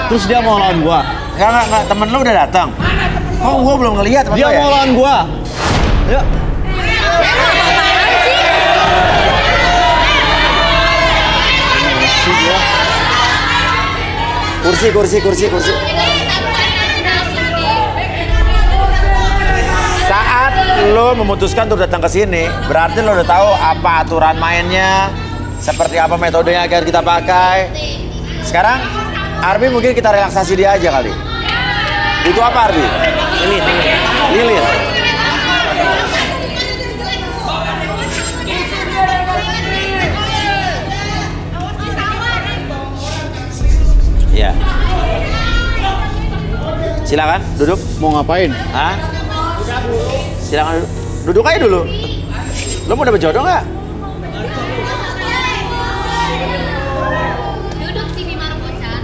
Terus dia mau lawan gua? Enggak. Temen lo udah datang. Kok gua belum ngelihat temen Dia lo ya? mau lawan gua. Yuk. Kursi. Saat lo memutuskan untuk datang ke sini, berarti lo udah tahu apa aturan mainnya, seperti apa metodenya agar kita pakai. Sekarang, Arbi mungkin kita relaksasi dia aja kali. Itu apa Arbi? Lilin. Ya. Silakan duduk. Mau ngapain? Hah? Silakan duduk. Duduk aja dulu. Lo mau dapet jodoh nggak? Duduk sini Marbocan.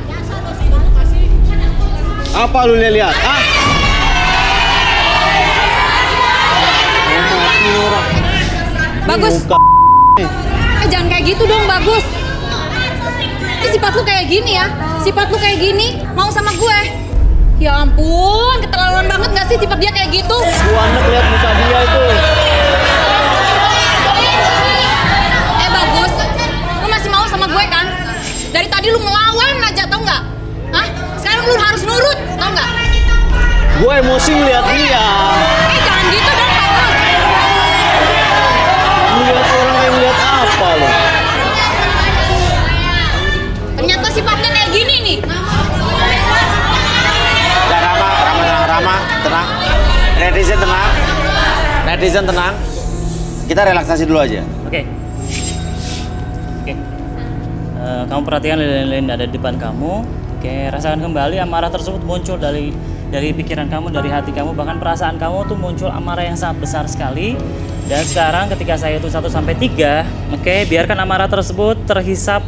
Apa lu lihat? Ah? Bagus. Jangan kayak gitu dong, Bagus. Ini sifat lu kayak gini ya? Sifat lu kayak gini, mau sama gue? Ya ampun, keterlaluan banget gak sih sifat dia kayak gitu? Gua anak lihat muka dia itu. Bagus, lu masih mau sama gue kan? Dari tadi lu ngelawan aja, tau nggak? Hah? Sekarang lu harus nurut, tau nggak? Gue emosi lihat dia. Jangan gitu dong, Bagus. Lihat orang yang lihat apa lo? Ternyata sifatnya kayak gini nih. Rama, tenang. Netizen tenang. Kita relaksasi dulu aja. Oke. Kamu perhatikan lilin-lilin ada di depan kamu. Oke, rasakan kembali amarah tersebut muncul dari pikiran kamu, dari hati kamu, bahkan perasaan kamu tuh muncul amarah yang sangat besar sekali. Dan sekarang ketika saya hitung 1 sampai 3, oke, biarkan amarah tersebut terhisap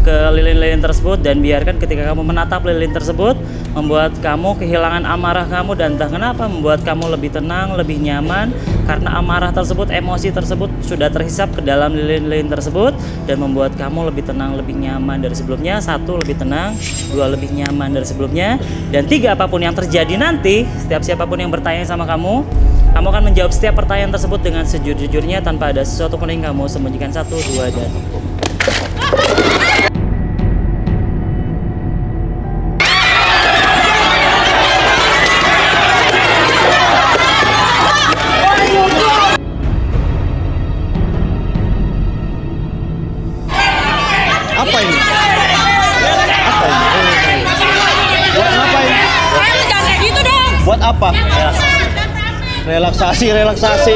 ke lilin-lilin tersebut, dan biarkan ketika kamu menatap lilin tersebut membuat kamu kehilangan amarah kamu, dan entah kenapa membuat kamu lebih tenang, lebih nyaman karena amarah tersebut, emosi tersebut sudah terhisap ke dalam lilin-lilin tersebut dan membuat kamu lebih tenang, lebih nyaman dari sebelumnya. 1, lebih tenang. 2, lebih nyaman dari sebelumnya. Dan 3, apapun yang terjadi nanti, setiap siapapun yang bertanya sama kamu akan menjawab setiap pertanyaan tersebut dengan sejujur-jujurnya tanpa ada sesuatu pun yang kamu sembunyikan. 1, 2, dan Apa ini? Buat ngapain? Jangan kayak gitu dong. Buat apa? Relaksasi.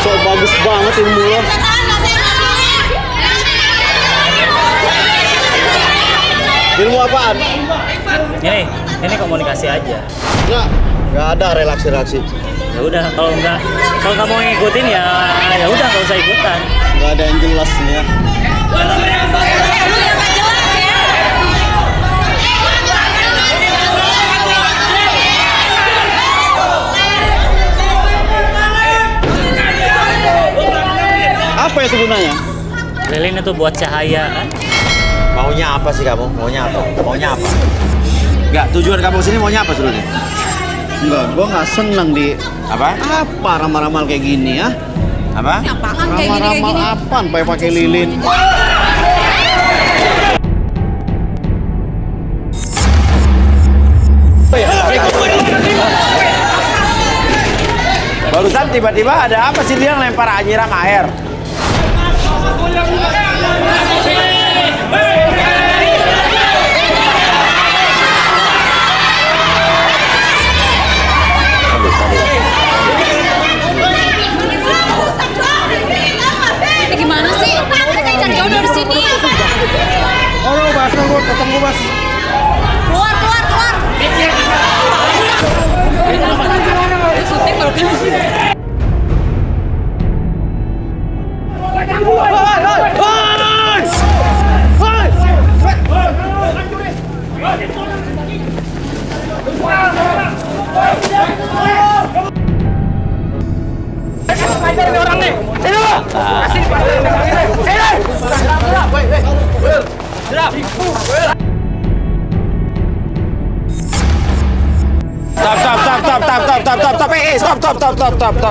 So bagus banget ilmu lo. Ilmu apaan? Ini Ini komunikasi aja. Nggak ada relaksi-relaksi. Ya udah, kalau nggak mau ngikutin ya udah nggak usah ikutan. Nggak ada yang jelas nih ya. Apa itu gunanya? Lilin itu buat cahaya kan? Maunya apa sih kamu? Maunya apa? Maunya apa? Enggak, tujuan kamu sini maunya apa sebenarnya? Enggak, gua nggak seneng di Apa? apa ramal-ramal kayak gini ya? Apa? Apaan kayak gini kayak Ramal-ramal gini? apaan pakai lilin? Barusan tiba-tiba ada apa sih dia lempar nyiram air? Ini gimana sih? Kita kayak cari jodoh di sini. Oh, Bas, gua ketemu Bas. Keluar. Syuting baru kali.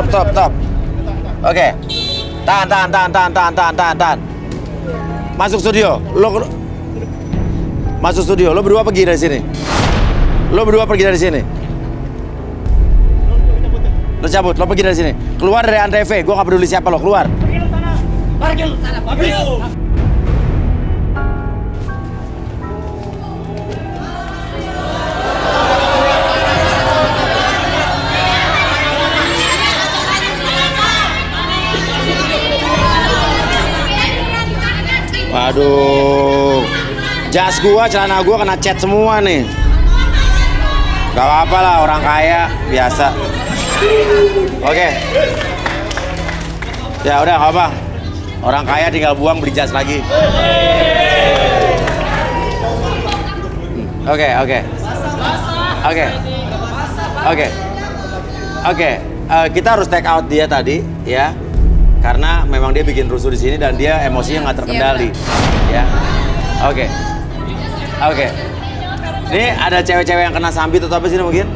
Stop. Oke. Tahan. Masuk studio. Masuk studio. Lo berdua pergi dari sini. Lo cabut. Lo pergi dari sini. Keluar dari Antv. Gue gak peduli siapa lo. Keluar. Waduh, jas gua, celana gua kena cat semua nih. Gak apa-apa lah, orang kaya biasa. Oke. Ya udah, gak apa. Orang kaya tinggal buang beli jas lagi. Oke. Kita harus take out dia tadi, ya. Karena memang dia bikin rusuh di sini dan dia emosinya nggak terkendali, ya. Oke. Ini ada cewek-cewek yang kena sambit atau apa sini mungkin?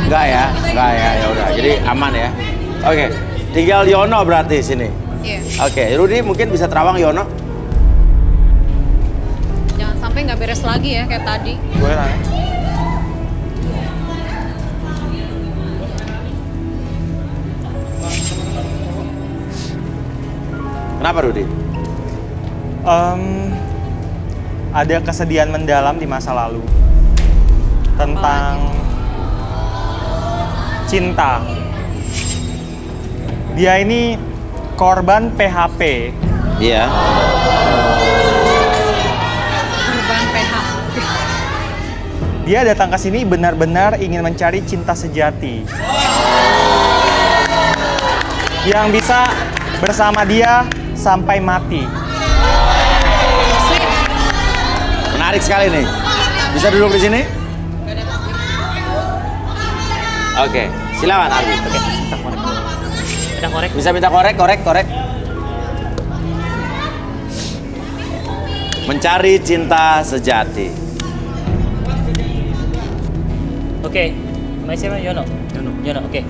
Enggak ya. Ya udah. Jadi aman ya. Oke. Tinggal Yono berarti sini. Iya. Oke. Rudy mungkin bisa terawang Yono. Jangan sampai nggak beres lagi ya kayak tadi. Boleh nanya? Kenapa Rudy? Ada kesedihan mendalam di masa lalu tentang cinta. Dia ini korban PHP. Iya. Korban PHP. Dia datang ke sini benar-benar ingin mencari cinta sejati. Yang bisa bersama dia sampai mati. Menarik sekali nih. Bisa duduk di sini? Oke, silakan Ardi. Oke, kita korek. Kita korek. Bisa minta korek. Mencari cinta sejati. Oke, namanya siapa? Yono, oke.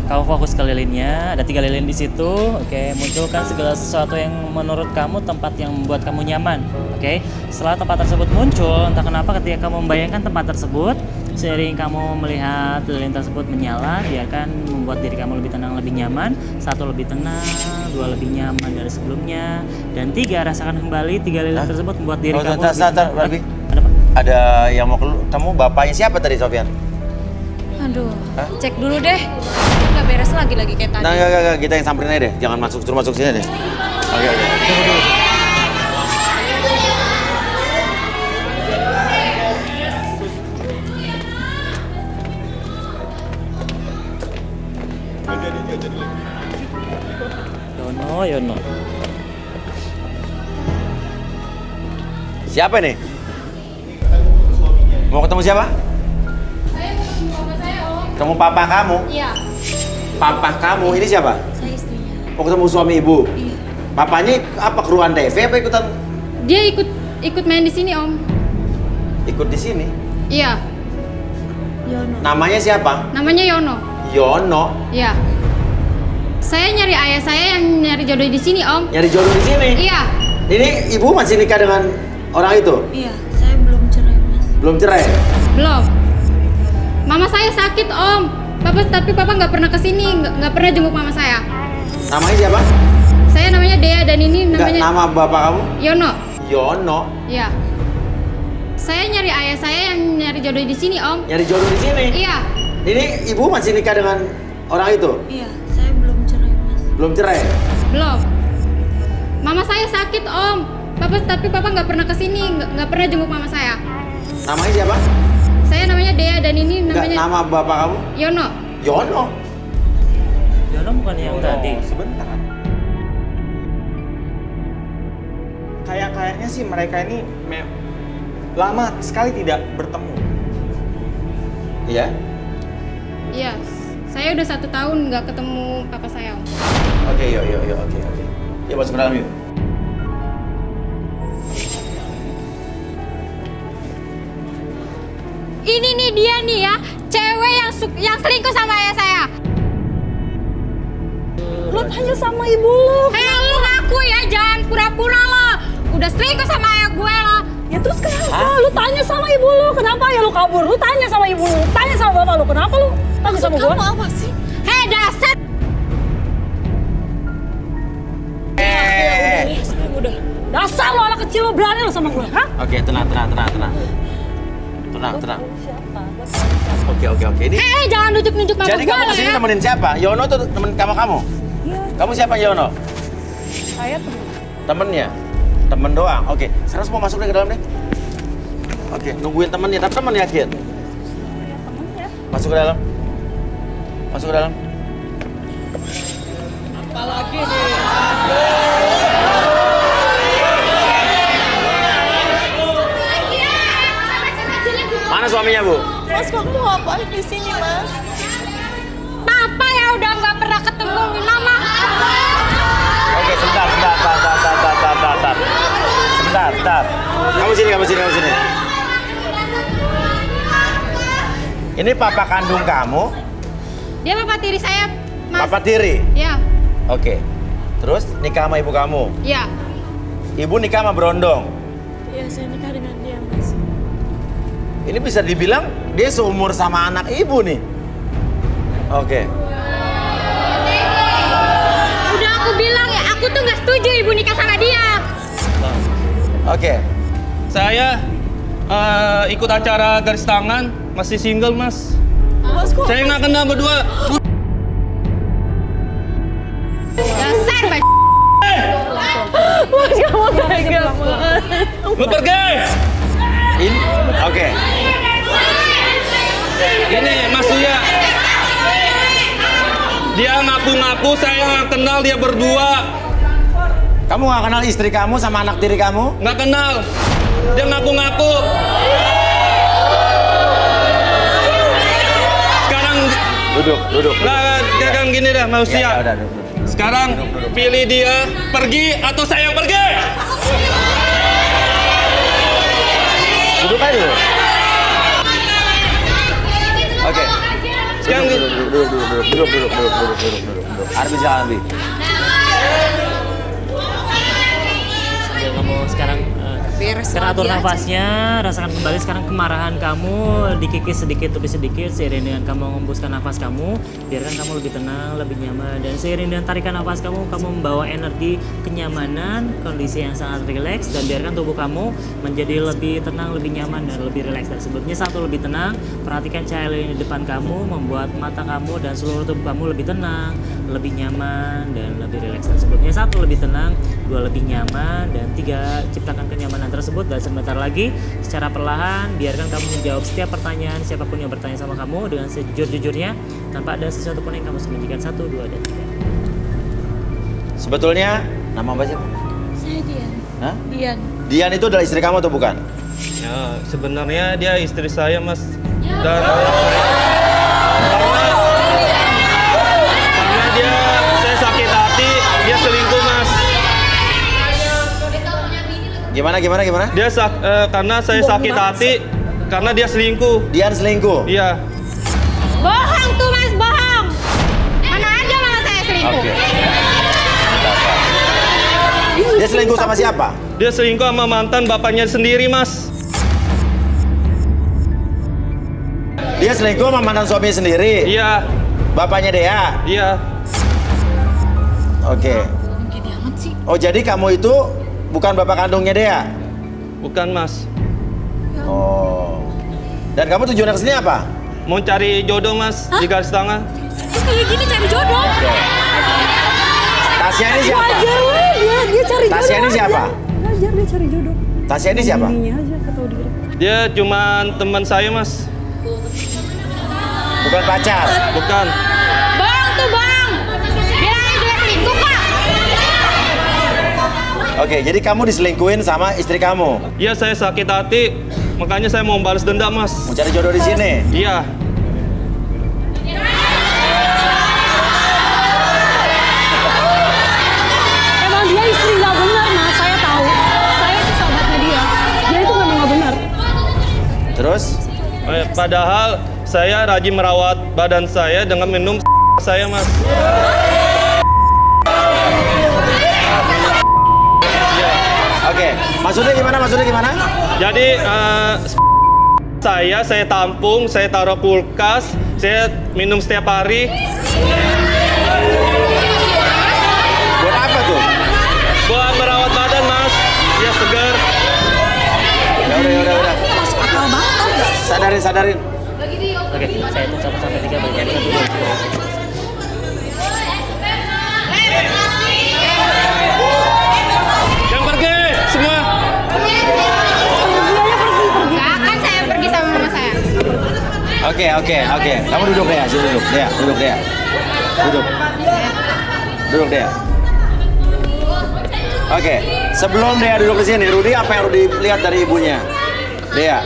Kamu fokus ke lilinnya, ada 3 lilin di situ. Oke, munculkan segala sesuatu yang menurut kamu tempat yang membuat kamu nyaman. Oke, setelah tempat tersebut muncul, entah kenapa ketika kamu membayangkan tempat tersebut, seiring kamu melihat lilin tersebut menyala, dia akan membuat diri kamu lebih tenang, lebih nyaman. 1 lebih tenang, 2 lebih nyaman dari sebelumnya, dan 3 rasakan kembali 3 lilin tersebut membuat diri kamu lebih tenang. Ada apa? Ada yang mau ketemu bapaknya siapa tadi, Sofyan? Aduh, cek dulu deh. Nggak beres lagi kayak tadi. Nah, enggak, kita yang samperin aja deh. Jangan suruh masuk sini deh. Oke. Yono. Siapa nih? Mau ketemu siapa? Saya mau ketemu papa saya, Om. Ketemu papa kamu? Iya. Papa kamu ini siapa? Saya istrinya. Mau ketemu suami ibu? Iya. Papanya apa keruan TV apa ikutan? Dia ikut main di sini, Om. Ikut di sini? Iya. Yono. Namanya siapa? Namanya Yono. Yono. Iya. Saya nyari ayah saya yang nyari jodoh di sini, Om. Nyari jodoh di sini? Iya. Ini ibu masih nikah dengan orang itu? Iya, saya belum cerai, Mas. Belum cerai? Belum. Mama saya sakit, Om. Tapi papa nggak pernah kesini, nggak pernah jenguk mama saya. Namanya siapa? Saya namanya Dea dan ini namanya. Nama bapak kamu? Yono. Yono. Iya. Saya nyari ayah saya yang nyari jodoh di sini, Om. Nyari jodoh di sini? Iya. Ini ibu masih nikah dengan orang itu? Iya, saya belum cerai, Mas. Belum cerai? Belum. Mama saya sakit, Om. Tapi papa nggak pernah kesini, nggak pernah jenguk mama saya. Namanya siapa? Saya namanya Dea dan ini namanya. Nama bapak kamu? Yono. Yono. Yono bukan yang tadi. Sebentar. Kayaknya sih mereka ini lama sekali tidak bertemu. Iya? Iya. Saya udah 1 tahun nggak ketemu papa saya, Om. Oke, yuk. Oke. Yuk masuk ke dalam yuk. Ini nih dia nih ya, cewek yang selingkuh sama ayah saya. Lu tanya sama ibu lu. Hei, lu ngaku ya, jangan pura-pura lo. Udah selingkuh sama ayah gue lo. Ya terus kenapa? Lu tanya sama ibu lu, kenapa ya lu kabur? Lu tanya sama ibu lu, tanya sama bapak lu, kenapa lu tanya sama gua? Kamu apa sih? Hei, dasar. Udah. Dasar lu anak kecil, lu berani lu sama gua, hah? Oke, tenang. Oke. Ini. Hei, jangan nunjuk-nunjuk mama Jadi gua kamu lo kesini ya. nemenin siapa? Yono tuh temen kamu? Iya. Kamu siapa Yono? Saya temen. Temennya? Temen doang? Oke, sekarang semua masuk deh ke dalam deh. Oke, nungguin temennya, tapi temen yakin? Masuk ke dalam. Apalagi nih. Mana suaminya, Bu? Mas, kamu ngapain di sini, Mas? Papa ya udah nggak pernah ketemu mama. Oke, sebentar. Kamu sini. Ini papa kandung kamu? Dia papa tiri saya, Mas. Papa tiri? Iya. Oke. Terus nikah sama ibu kamu? Iya. Ibu nikah sama Berondong? Iya, saya nikah dengan dia, Mas. Ini bisa dibilang dia seumur sama anak ibu nih. Oke. Udah aku bilang ya, aku tuh nggak setuju ibu nikah sama dia. Oke. Saya ikut acara garis tangan, masih single, Mas. Mas, kok? Saya nggak kenal berdua. Dasar, Mas. Mas, kamu tega banget. Lu pergi! Ini, oke. Ini Mas Uya. Dia ngaku-ngaku saya nggak kenal dia berdua. Kamu nggak kenal istri kamu sama anak tiri kamu? Nggak kenal. Dia ngaku-ngaku. Sekarang Duduk. Nah, sekarang gini dah, Mas Uya. Ya, udah, duduk. Sekarang pilih dia pergi atau saya yang pergi. Duduk aja dulu. Oke. Sekarang Duduk. Arbi jangan Arbi. Sambil kamu sekarang sekarang atur nafasnya, rasakan kembali sekarang kemarahan kamu dikikis sedikit demi sedikit seiring dengan kamu mengembuskan nafas kamu, biarkan kamu lebih tenang, lebih nyaman, dan seiring dengan tarikan nafas kamu membawa energi kenyamanan, kondisi yang sangat rileks, dan biarkan tubuh kamu menjadi lebih tenang, lebih nyaman, dan lebih rileks dari sebelumnya. Satu, lebih tenang, perhatikan cahaya lilin di depan kamu membuat mata kamu dan seluruh tubuh kamu lebih tenang, lebih nyaman, dan lebih rileks dari sebelumnya. Satu, lebih tenang. Dua, lebih nyaman. Dan tiga, ciptakan kenyamanan tersebut. Dan sebentar lagi secara perlahan biarkan kamu menjawab setiap pertanyaan siapapun yang bertanya sama kamu dengan sejujur-jujurnya. tanpa ada sesuatu pun yang kamu sembunyikan. 1, 2, dan 3. Sebetulnya nama Mbak siapa? Saya Dian. Hah? Dian. Dian itu adalah istri kamu atau bukan? Ya, sebenarnya dia istri saya, Mas. Dan karena saya sakit hati, dia selingkuh, Mas. Gimana? Dia karena saya sakit hati, karena dia selingkuh. Dian selingkuh? Iya. Bohong tuh Mas, bohong. Mana ada mama saya selingkuh. Oke. Dia selingkuh sama siapa? Dia selingkuh sama mantan bapaknya sendiri, Mas. Dia selingkuh sama mantan suaminya sendiri? Iya. Bapaknya Dea? Iya. Oke. Gini amat sih. Oh, jadi kamu itu bukan bapak kandungnya Dea? Bukan, Mas. Oh. Dan kamu tujuannya kesini apa? Mau cari jodoh, Mas. Di garis tangan. Kayak gini cari jodoh. Tasya ini siapa? Dia cari jodoh. Tasya ini siapa? Wajar dia cari jodoh. Tasya ini siapa? Ininya aja ketau diri. Dia cuma teman saya, Mas. Bukan pacar? Bukan. Bohong tuh, bohong. Bilangin dia selingkuh kok. Oke, jadi kamu diselingkuhin sama istri kamu? Iya, saya sakit hati. Makanya saya mau balas dendam, Mas. Mau cari jodoh di sini? Iya. Emang dia istri nggak benar, Mas. Saya tahu. Saya itu sahabatnya dia. Dia itu memang nggak benar. Terus? Padahal saya rajin merawat badan saya dengan minum saya, Mas. Oke, maksudnya gimana? Jadi saya tampung, saya taruh kulkas, saya minum setiap hari. Buat apa tuh? Buat merawat badan, Mas. Ya segar. Ya udah. Masuk akal banget. Sadarin. Oke, saya hitung 1 sampai 3 bagian 1, 2, 3. Yang pergi semua. Gak akan saya pergi sama mama saya. Oke. Kamu duduk Dea, duduk Dea. Duduk Dea. Oke, sebelum Dea duduk di sini, Rudi, apa yang Rudi lihat dari ibunya? Dea.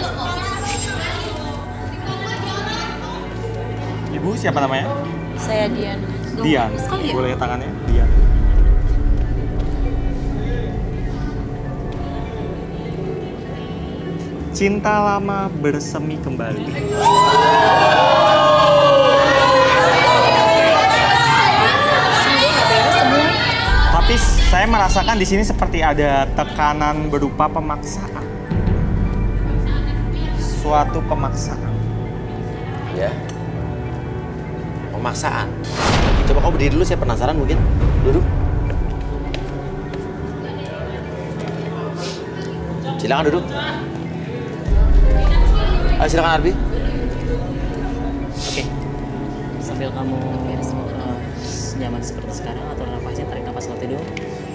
Ibu siapa namanya? Saya Dian. Dian. Sekali ya? Boleh tangannya? Dian. Cinta lama bersemi kembali. Tapi saya merasakan di sini seperti ada tekanan berupa pemaksaan. Suatu pemaksaan. Ya. Pemaksaan. Coba kamu berdiri dulu, saya penasaran mungkin. Duduk. Silakan duduk. Ayo silakan Arbi. Oke. Sambil kamu nyaman seperti sekarang, atau nafasnya, tarik nafas waktu tidur.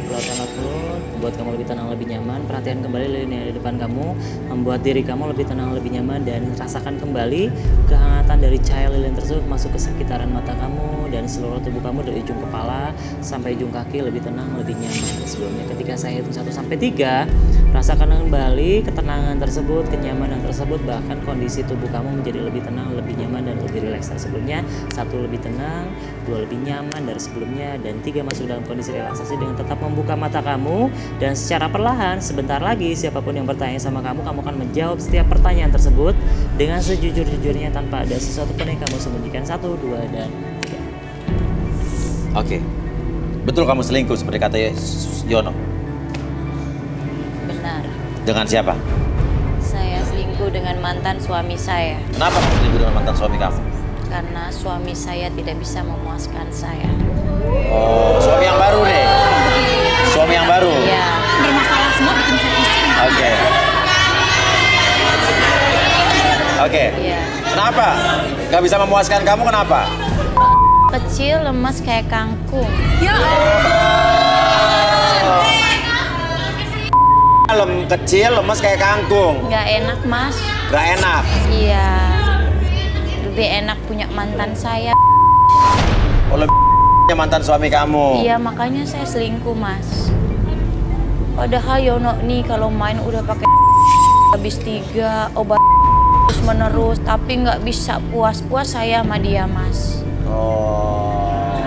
Keluarkan perut, membuat kamu lebih tenang, lebih nyaman. Perhatikan kembali lilin yang ada di depan kamu, membuat diri kamu lebih tenang, lebih nyaman, dan rasakan kembali kehangatan dari cahaya lilin tersebut masuk ke sekitaran mata kamu dan seluruh tubuh kamu dari ujung kepala sampai ujung kaki lebih tenang, lebih nyaman. Sebelumnya ketika saya hitung 1 sampai 3, rasakan kembali ketenangan tersebut, kenyamanan tersebut, bahkan kondisi tubuh kamu menjadi lebih tenang, lebih nyaman, dan lebih rileks dari sebelumnya. 1 lebih tenang, 2 lebih nyaman dari sebelumnya, dan 3 masuk dalam kondisi relaksasi dengan tetap membuka mata kamu. Dan secara perlahan, sebentar lagi siapapun yang bertanya sama kamu akan menjawab setiap pertanyaan tersebut dengan sejujur-jujurnya tanpa ada sesuatu pun yang kamu sembunyikan. 1, 2, dan 3. Oke. Betul kamu selingkuh seperti kata Yono? Benar. Dengan siapa? Saya selingkuh dengan mantan suami saya. Kenapa kamu selingkuh dengan mantan suami kamu? Karena suami saya tidak bisa memuaskan saya. Oh, suami yang baru deh. Suami yang baru. Iya. Bermasalah semua bikin saya pusing. Oke. Iya. Kenapa? Gak bisa memuaskan kamu, kenapa? Kecil, lemas kayak kangkung. Kecil, lemes kayak kangkung. Nggak enak, Mas. Gak enak. Iya. lebih enak punya mantan saya. Oh, lebih mantan suami kamu? Iya, makanya saya selingkuh, Mas. Padahal Yono nih kalau main udah pakai habis 3 obat terus menerus, tapi nggak bisa puas-puas saya sama dia, Mas. Oh.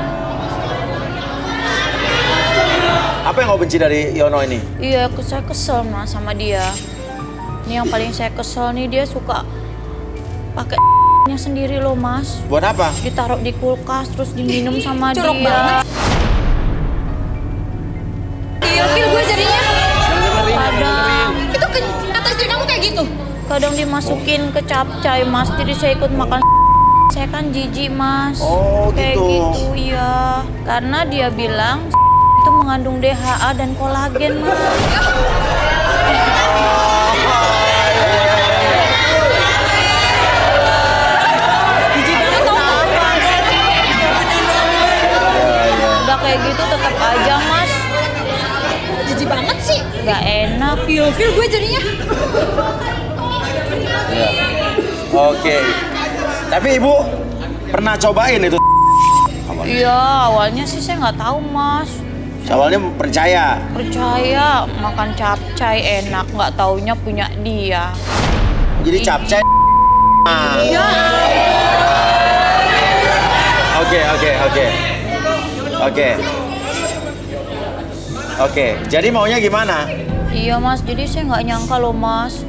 Apa yang kau benci dari Yono ini? Iya, saya kesel Mas sama dia. Ini yang paling saya kesel nih, dia suka pakai nya sendiri loh, Mas. Buat apa? Ditaruh di kulkas terus diminum sama Curug dia. banget. Ilfil gue jadinya. Kadang Itu kata istri kamu kayak gitu? kadang dimasukin ke capcay, Mas. Jadi saya ikut makan. Saya kan jijik, Mas. Oh, kayak gitu. gitu, iya. Karena dia bilang itu mengandung DHA dan kolagen, Mas. Udah kayak gitu tetap aja, Mas. Jijik banget sih. Gak enak. Ilfil gue jadinya. Iya. Oke. Tapi ibu pernah cobain itu? Iya, awalnya sih saya nggak tahu, Mas. Awalnya percaya? Percaya makan capcay enak, nggak taunya punya dia. Jadi capcay. Iya. Oke. Jadi maunya gimana? Iya, Mas. Jadi saya nggak nyangka loh, Mas.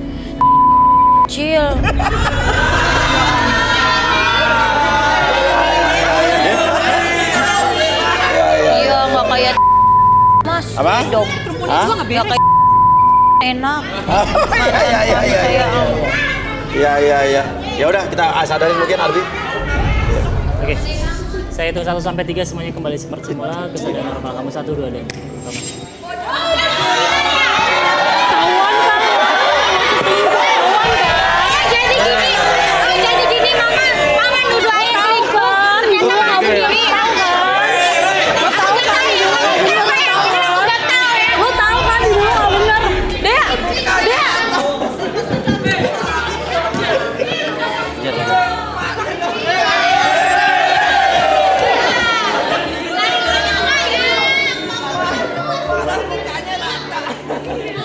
Kecil. Iya, nggak kayak Mas. Apa? Dong. Hah? Nggak kayak enak. Iya. Ya udah kita sadarin mungkin Arbi. Oke. Saya hitung 1 sampai 3 semuanya kembali seperti semula. Kesadaran normal kamu 1, 2 dan Jadi gini mama nuduh ayah selingkuh. Ternyata kamu diri. Lu tahu kan dulu nggak bener. Dea.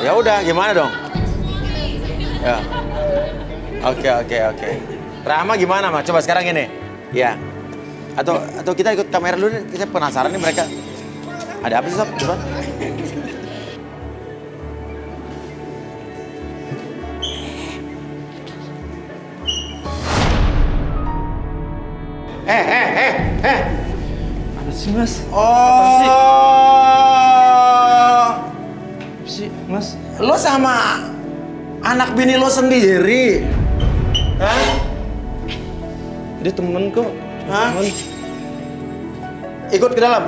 Ya udah, gimana dong? Ya. Oke. Rahma gimana, Mas? Coba sekarang ini. Ya. Atau kita ikut kamera dulu deh. Kita penasaran nih mereka. Ada apa sih, Sob? Coba. Apa sih, Mas? Oh. Apa sih, Mas? Lo sama anak bini lo sendiri? Hah? Dia temen kok. Hah? Temen. Ikut ke dalam.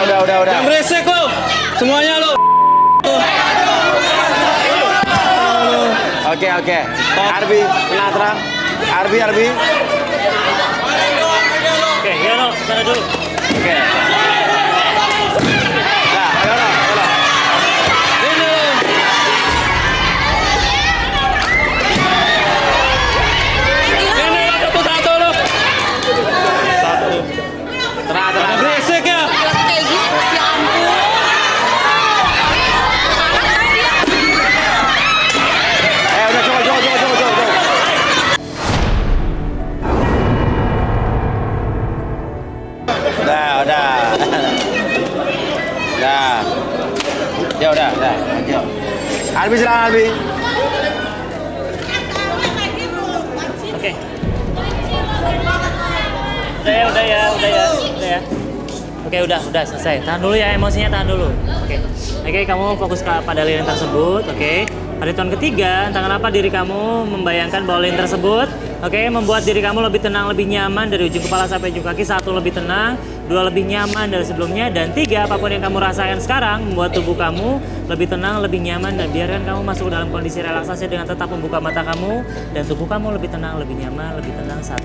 Udah. Jangan berisik lo, semuanya lo. Oke. Arbi, penasaran. Arbi. Oke, Yono, sana dulu. Oke. Nah, Yono. Ini lo. Ini lo satu-satu lo. Tenang. Berisik ya. Kayak gini Mas, ya ampun. Udah coba. Udah. Oke. Arbi, silakan Arbi. Oke. Udah ya. Oke, udah selesai. Tahan dulu ya emosinya, tahan dulu. Oke, kamu fokus pada lilin tersebut, oke. Pada tahun ketiga, entah kenapa diri kamu membayangkan bahwa lilin tersebut, oke, membuat diri kamu lebih tenang, lebih nyaman dari ujung kepala sampai ujung kaki. 1, lebih tenang. 2 lebih nyaman dari sebelumnya, dan 3 apapun yang kamu rasakan sekarang membuat tubuh kamu lebih tenang, lebih nyaman, dan biarkan kamu masuk ke dalam kondisi relaksasi dengan tetap membuka mata kamu dan tubuh kamu lebih tenang, lebih nyaman, lebih tenang. 1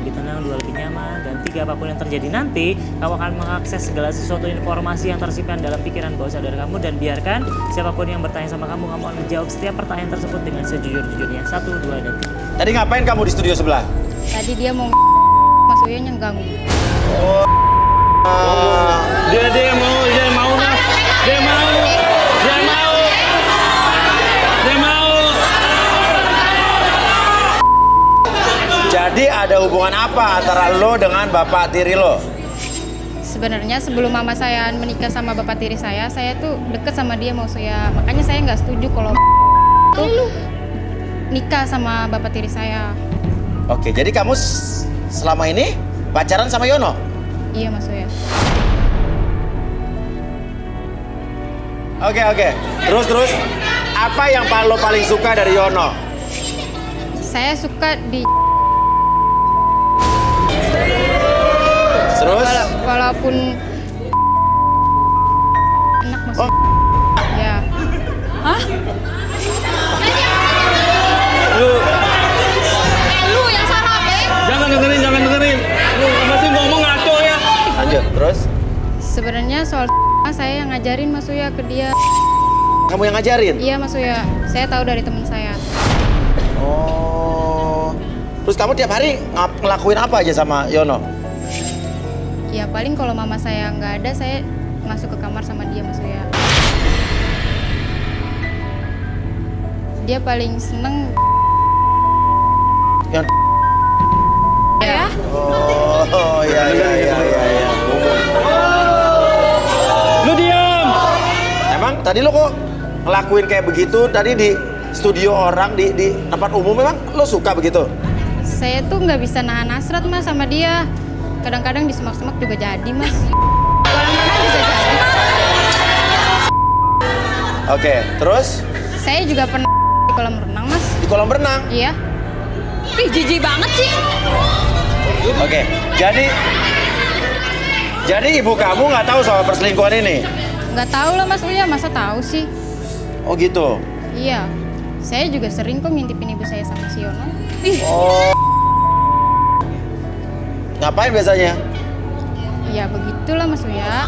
lebih tenang, 2 lebih nyaman, dan 3 apapun yang terjadi nanti kamu akan mengakses segala sesuatu informasi yang tersimpan dalam pikiran bawah sadar kamu, dan biarkan siapapun yang bertanya sama kamu akan menjawab setiap pertanyaan tersebut dengan sejujur-jujurnya. 1, 2, dan 3. Tadi ngapain kamu di studio sebelah? Tadi dia mau Mas Uya yang ganggu. Dia mau Mas. Dia mau. Jadi ada hubungan apa antara lo dengan bapak tiri lo? Sebenarnya sebelum mama saya menikah sama bapak tiri saya tuh deket sama dia Mas Uya. Makanya saya nggak setuju kalau tuh nikah sama bapak tiri saya. Oke, jadi kamu selama ini pacaran sama Yono? Iya Mas Uya. Oke. Terus apa yang lo paling suka dari Yono? Saya suka di Terus? Walaupun enak Mas. Oh. Ya. Hah? Lu yang sarap Jangan dengerin. Lu masih ngomong ngaco ya. Lanjut, terus? Sebenarnya soal saya yang ngajarin Mas Uya ke dia. Kamu yang ngajarin? Iya Mas Uya, saya tahu dari teman saya. Oh. Terus kamu tiap hari ngelakuin apa aja sama Yono? Ya paling kalau mama saya nggak ada, saya masuk ke kamar sama dia Mas Uya. Dia paling seneng. Yang ya? Oh iya. Lu diam. Emang tadi lo kok ngelakuin kayak begitu tadi di studio orang di tempat umum, memang lo suka begitu? Saya tuh nggak bisa nahan hasrat Mas sama dia. Kadang-kadang di semak-semak juga jadi Mas. Kolam renang bisa jadi. Oke, terus? Saya juga pernah di kolam renang Mas. Di kolam renang? Iya. Ih, jijik banget sih. Oke, jadi ibu kamu nggak tahu soal perselingkuhan ini? Nggak tahu lah Mas Uya, masa tahu sih? Oh gitu? Iya. Saya juga sering kok ngintipin ibu saya sama si Yono. Oh. Ngapain biasanya? Ya begitulah Mas Uya.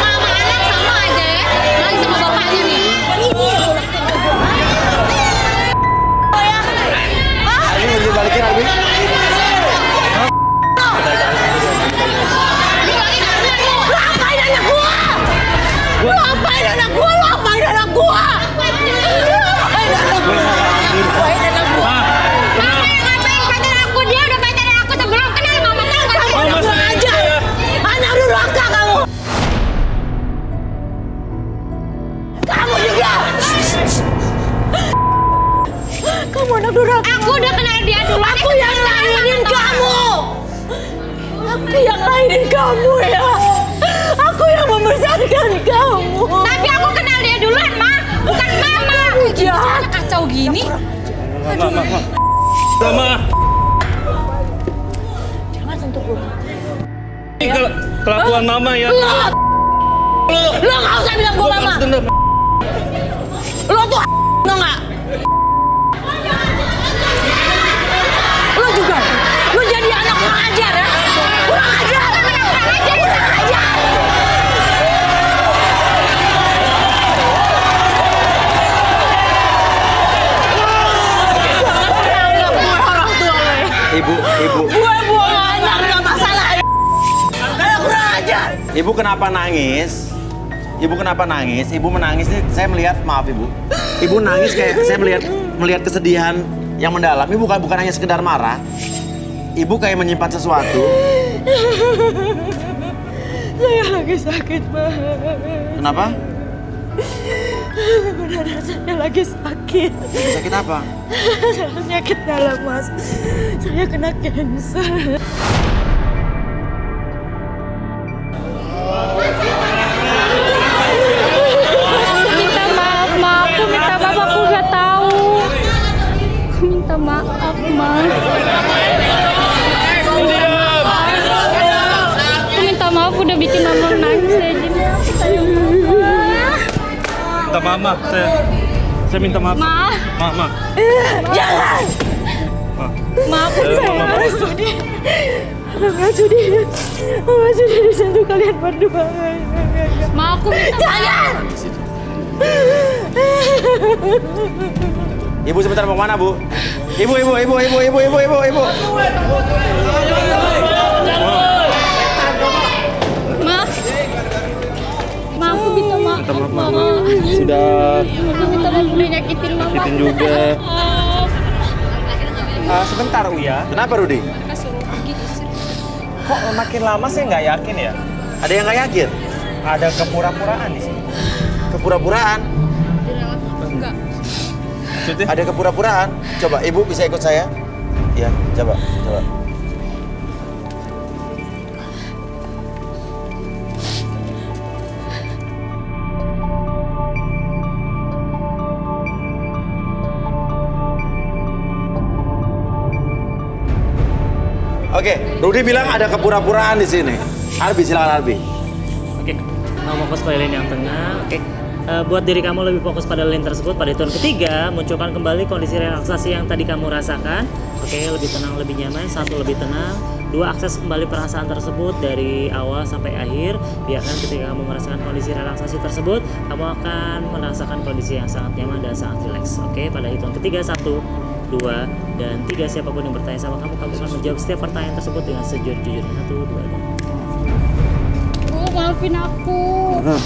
Mama anak sama aja ya. Lagi sama bapaknya nih. Arbi mau dibalikin Arbi? Lu apain anak gua? Dia udah pacaran aku sebelum kenal mama, tahu nggak sih? Kurang ajar. Anak durhaka kamu. Kamu juga. Kamu anak durhaka. Aku udah kenal dia dulu. Aku yang lahirin kamu. Aku yang lahirin kamu ya. Aku yang membesarkan kamu. Tapi aku kenal dia duluan, Ma. Bukan Mama. Jahat. Kacau gini. Mama. Jangan sentuh lu. Ini kelakuan Mama ya. Lu nggak usah bilang gua Mama. Lu tuh tau nggak? Lu juga. Lu jadi anak kurang ajar ya. Kurang ajar. Kurang ajar. Ibu. Gue buang anak, gak masalah. Anak kurang ajar. Ibu kenapa nangis? Ibu menangis nih, saya melihat, maaf Ibu. Ibu nangis kayak saya melihat kesedihan yang mendalam. Ibu bukan hanya sekedar marah. Ibu kayak menyimpan sesuatu. Saya lagi sakit banget. Kenapa? Beneran saya lagi sakit. Sakit apa? Penyakit dalam Mas. Saya kena cancer. Minta maaf, Ma. Aku minta maaf, aku nggak tahu. Aku minta maaf, Ma. mau nangis saya gini. Sayang mama. Minta maaf, saya minta maaf. Ma. Jangan. Maafin saya. Nggak sudi. Nggak sudi disentuh kalian berdua. Ma, aku minta Jangan. Ibu sebentar mau kemana, Bu? Ibu. Ma, aku minta maaf. Minta maaf, Mama. Sudah Aku minta maaf udah nyakitin mama. nyakitin juga. Sebentar Uya, Kenapa, Rudi? Suruh pergi usir. kok makin lama saya nggak yakin ya? Ada yang nggak yakin? Ada kepura-puraan di sini. Kepura-puraan? Enggak. Ada kepura-puraan? Coba, Ibu bisa ikut saya? Ya, coba. Oke, Rudi bilang ada kepura-puraan di sini. Arbi, silakan Arbi. Oke, mau fokus ke lilin yang tengah. Oke, buat diri kamu lebih fokus pada lilin tersebut. Pada hitungan ketiga, munculkan kembali kondisi relaksasi yang tadi kamu rasakan. Oke, lebih tenang, lebih nyaman. 1, lebih tenang. 2, akses kembali perasaan tersebut dari awal sampai akhir. Biarkan ketika kamu merasakan kondisi relaksasi tersebut, kamu akan merasakan kondisi yang sangat nyaman dan sangat rileks. Oke, pada hitungan ketiga, 1, 2, dan 3, siapapun yang bertanya sama kamu akan menjawab setiap pertanyaan tersebut dengan sejujur-jujurnya. 1, 2, dan Bu, maafin aku.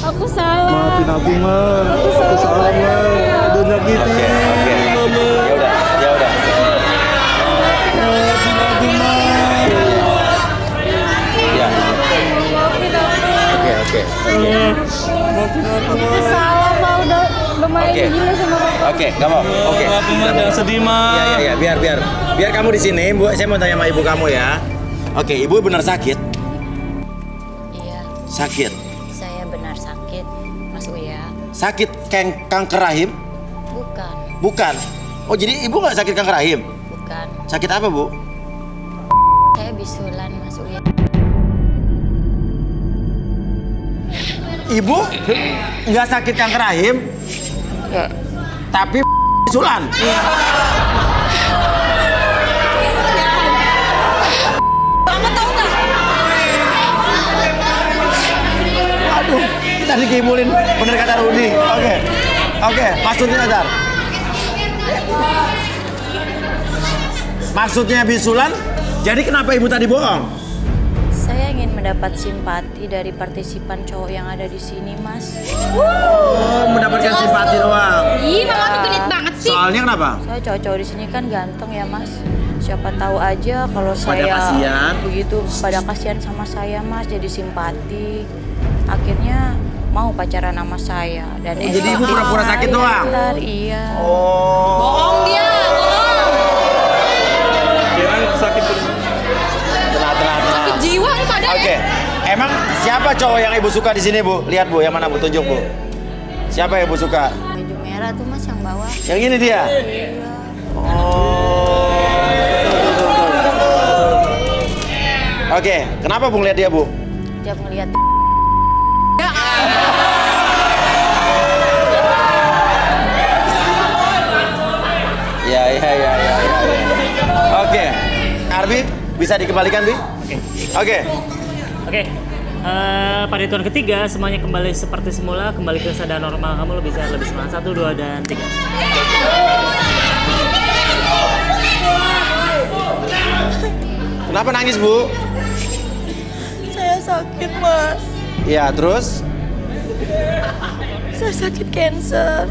Aku salah. Maafin aku, Ma. Aku salah, Ma. Udah nyakitin. Oke. Ya udah. Maafin aku, Ma. Ya. Maafin aku. Oke. Maafin aku, Ma. Aku salah, Ma. Udah main Oke. gila sama bapak. Oke, nggak mau. Oke. Maafin, Ma, jangan sedih, Ma. Ya, biar kamu di sini, Bu. Saya mau tanya sama ibu kamu ya. Oke, ibu benar sakit? Iya, Sakit. saya benar sakit, Mas Uya. Sakit kanker rahim? Bukan, Bukan. Oh, jadi ibu nggak sakit kanker rahim? bukan. Sakit apa, Bu? Saya bisulan, Mas Uya. Ibu nggak sakit kanker rahim, tapi bisulan. Aduh, tadi kibulin bener kata Rudi. Oke, maksudnya Azhar. Maksudnya bisulan, jadi kenapa ibu tadi bohong? Saya ingin mendapat simpati dari partisipan cowok yang ada di sini, Mas. Oh, mendapatkan simpati doang. Ih, mama tuh genit banget sih. Soalnya kenapa? Saya cowok-cowok di sini kan ganteng ya, Mas. Siapa tahu aja kalau saya kasihan. begitu pada kasihan sama saya, Mas, jadi simpati. Akhirnya mau pacaran sama saya dan jadi ibu pura-pura sakit doang? Iya. Oh. Bohong dia, bohong. Kirain sakit Tenang. Sakit jiwa nih padahal. Oke. Emang siapa cowok yang ibu suka di sini, Bu? Lihat, Bu, yang mana, Bu? Tunjuk, Bu. Siapa yang ibu suka? Baju merah tuh, Mas, yang bawah. Yang ini dia? Oh. Oke, kenapa Bu ngeliat dia, Bu? Tiap ngeliat Ya. Oke. Arbi, bisa dikembalikan, Bi? Oke. Oke, pada hitungan ketiga semuanya kembali seperti semula, kembali ke kesadaran normal kamu, lebih sehat, lebih semangat. 1, 2, dan 3. Kenapa nangis, Bu? saya sakit, Mas. Iya, terus? Saya sakit cancer.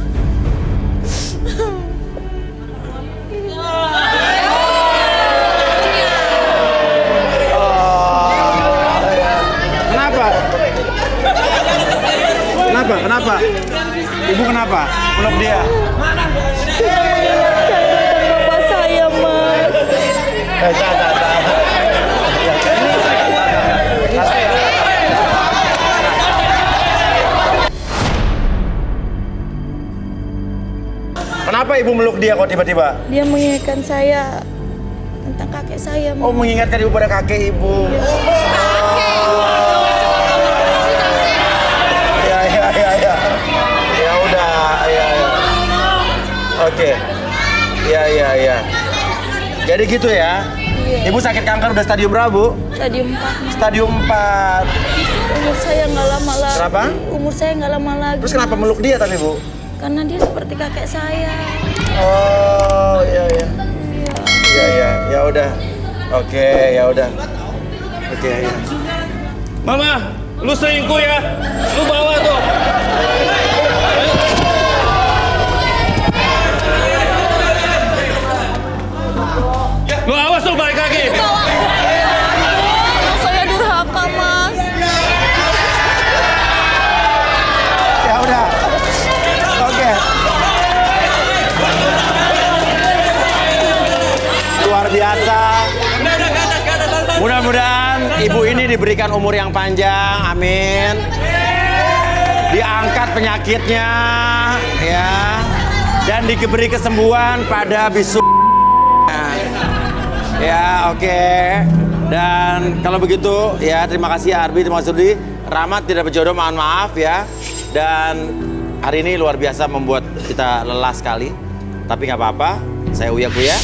Kenapa? Ibu kenapa? Peluk dia. Bapak saya, Mas. Kenapa ibu meluk dia kok tiba-tiba? Dia mengingatkan saya tentang kakek saya, Mas. Oh, mengingatkan ibu pada kakek ibu. Kakek. Oke. Iya. Jadi gitu ya? Iya. Ibu sakit kanker udah stadium berapa, Bu? Stadium 4. Stadium 4. Umur saya nggak lama lagi. Kenapa? Umur saya nggak lama lagi. Terus kenapa meluk dia tapi, Bu? Karena dia seperti kakek saya. Oh, iya. Ya udah. Oke, ya udah. Oke, ya. Mama, lu selingkuh ya? Lu bawa tuh. Lu awas lu balik lagi. Saya durhaka, Mas. Ya udah. Oke. Luar biasa. Mudah-mudahan ibu ini diberikan umur yang panjang, amin. Diangkat penyakitnya, ya. Dan diberi kesembuhan pada bisu. Ya, oke. Dan kalau begitu, ya terima kasih Arbi, terima kasih Rudi. Rahmat tidak berjodoh, mohon maaf ya. Dan hari ini luar biasa membuat kita lelah sekali. Tapi nggak apa-apa, saya uya-kuya.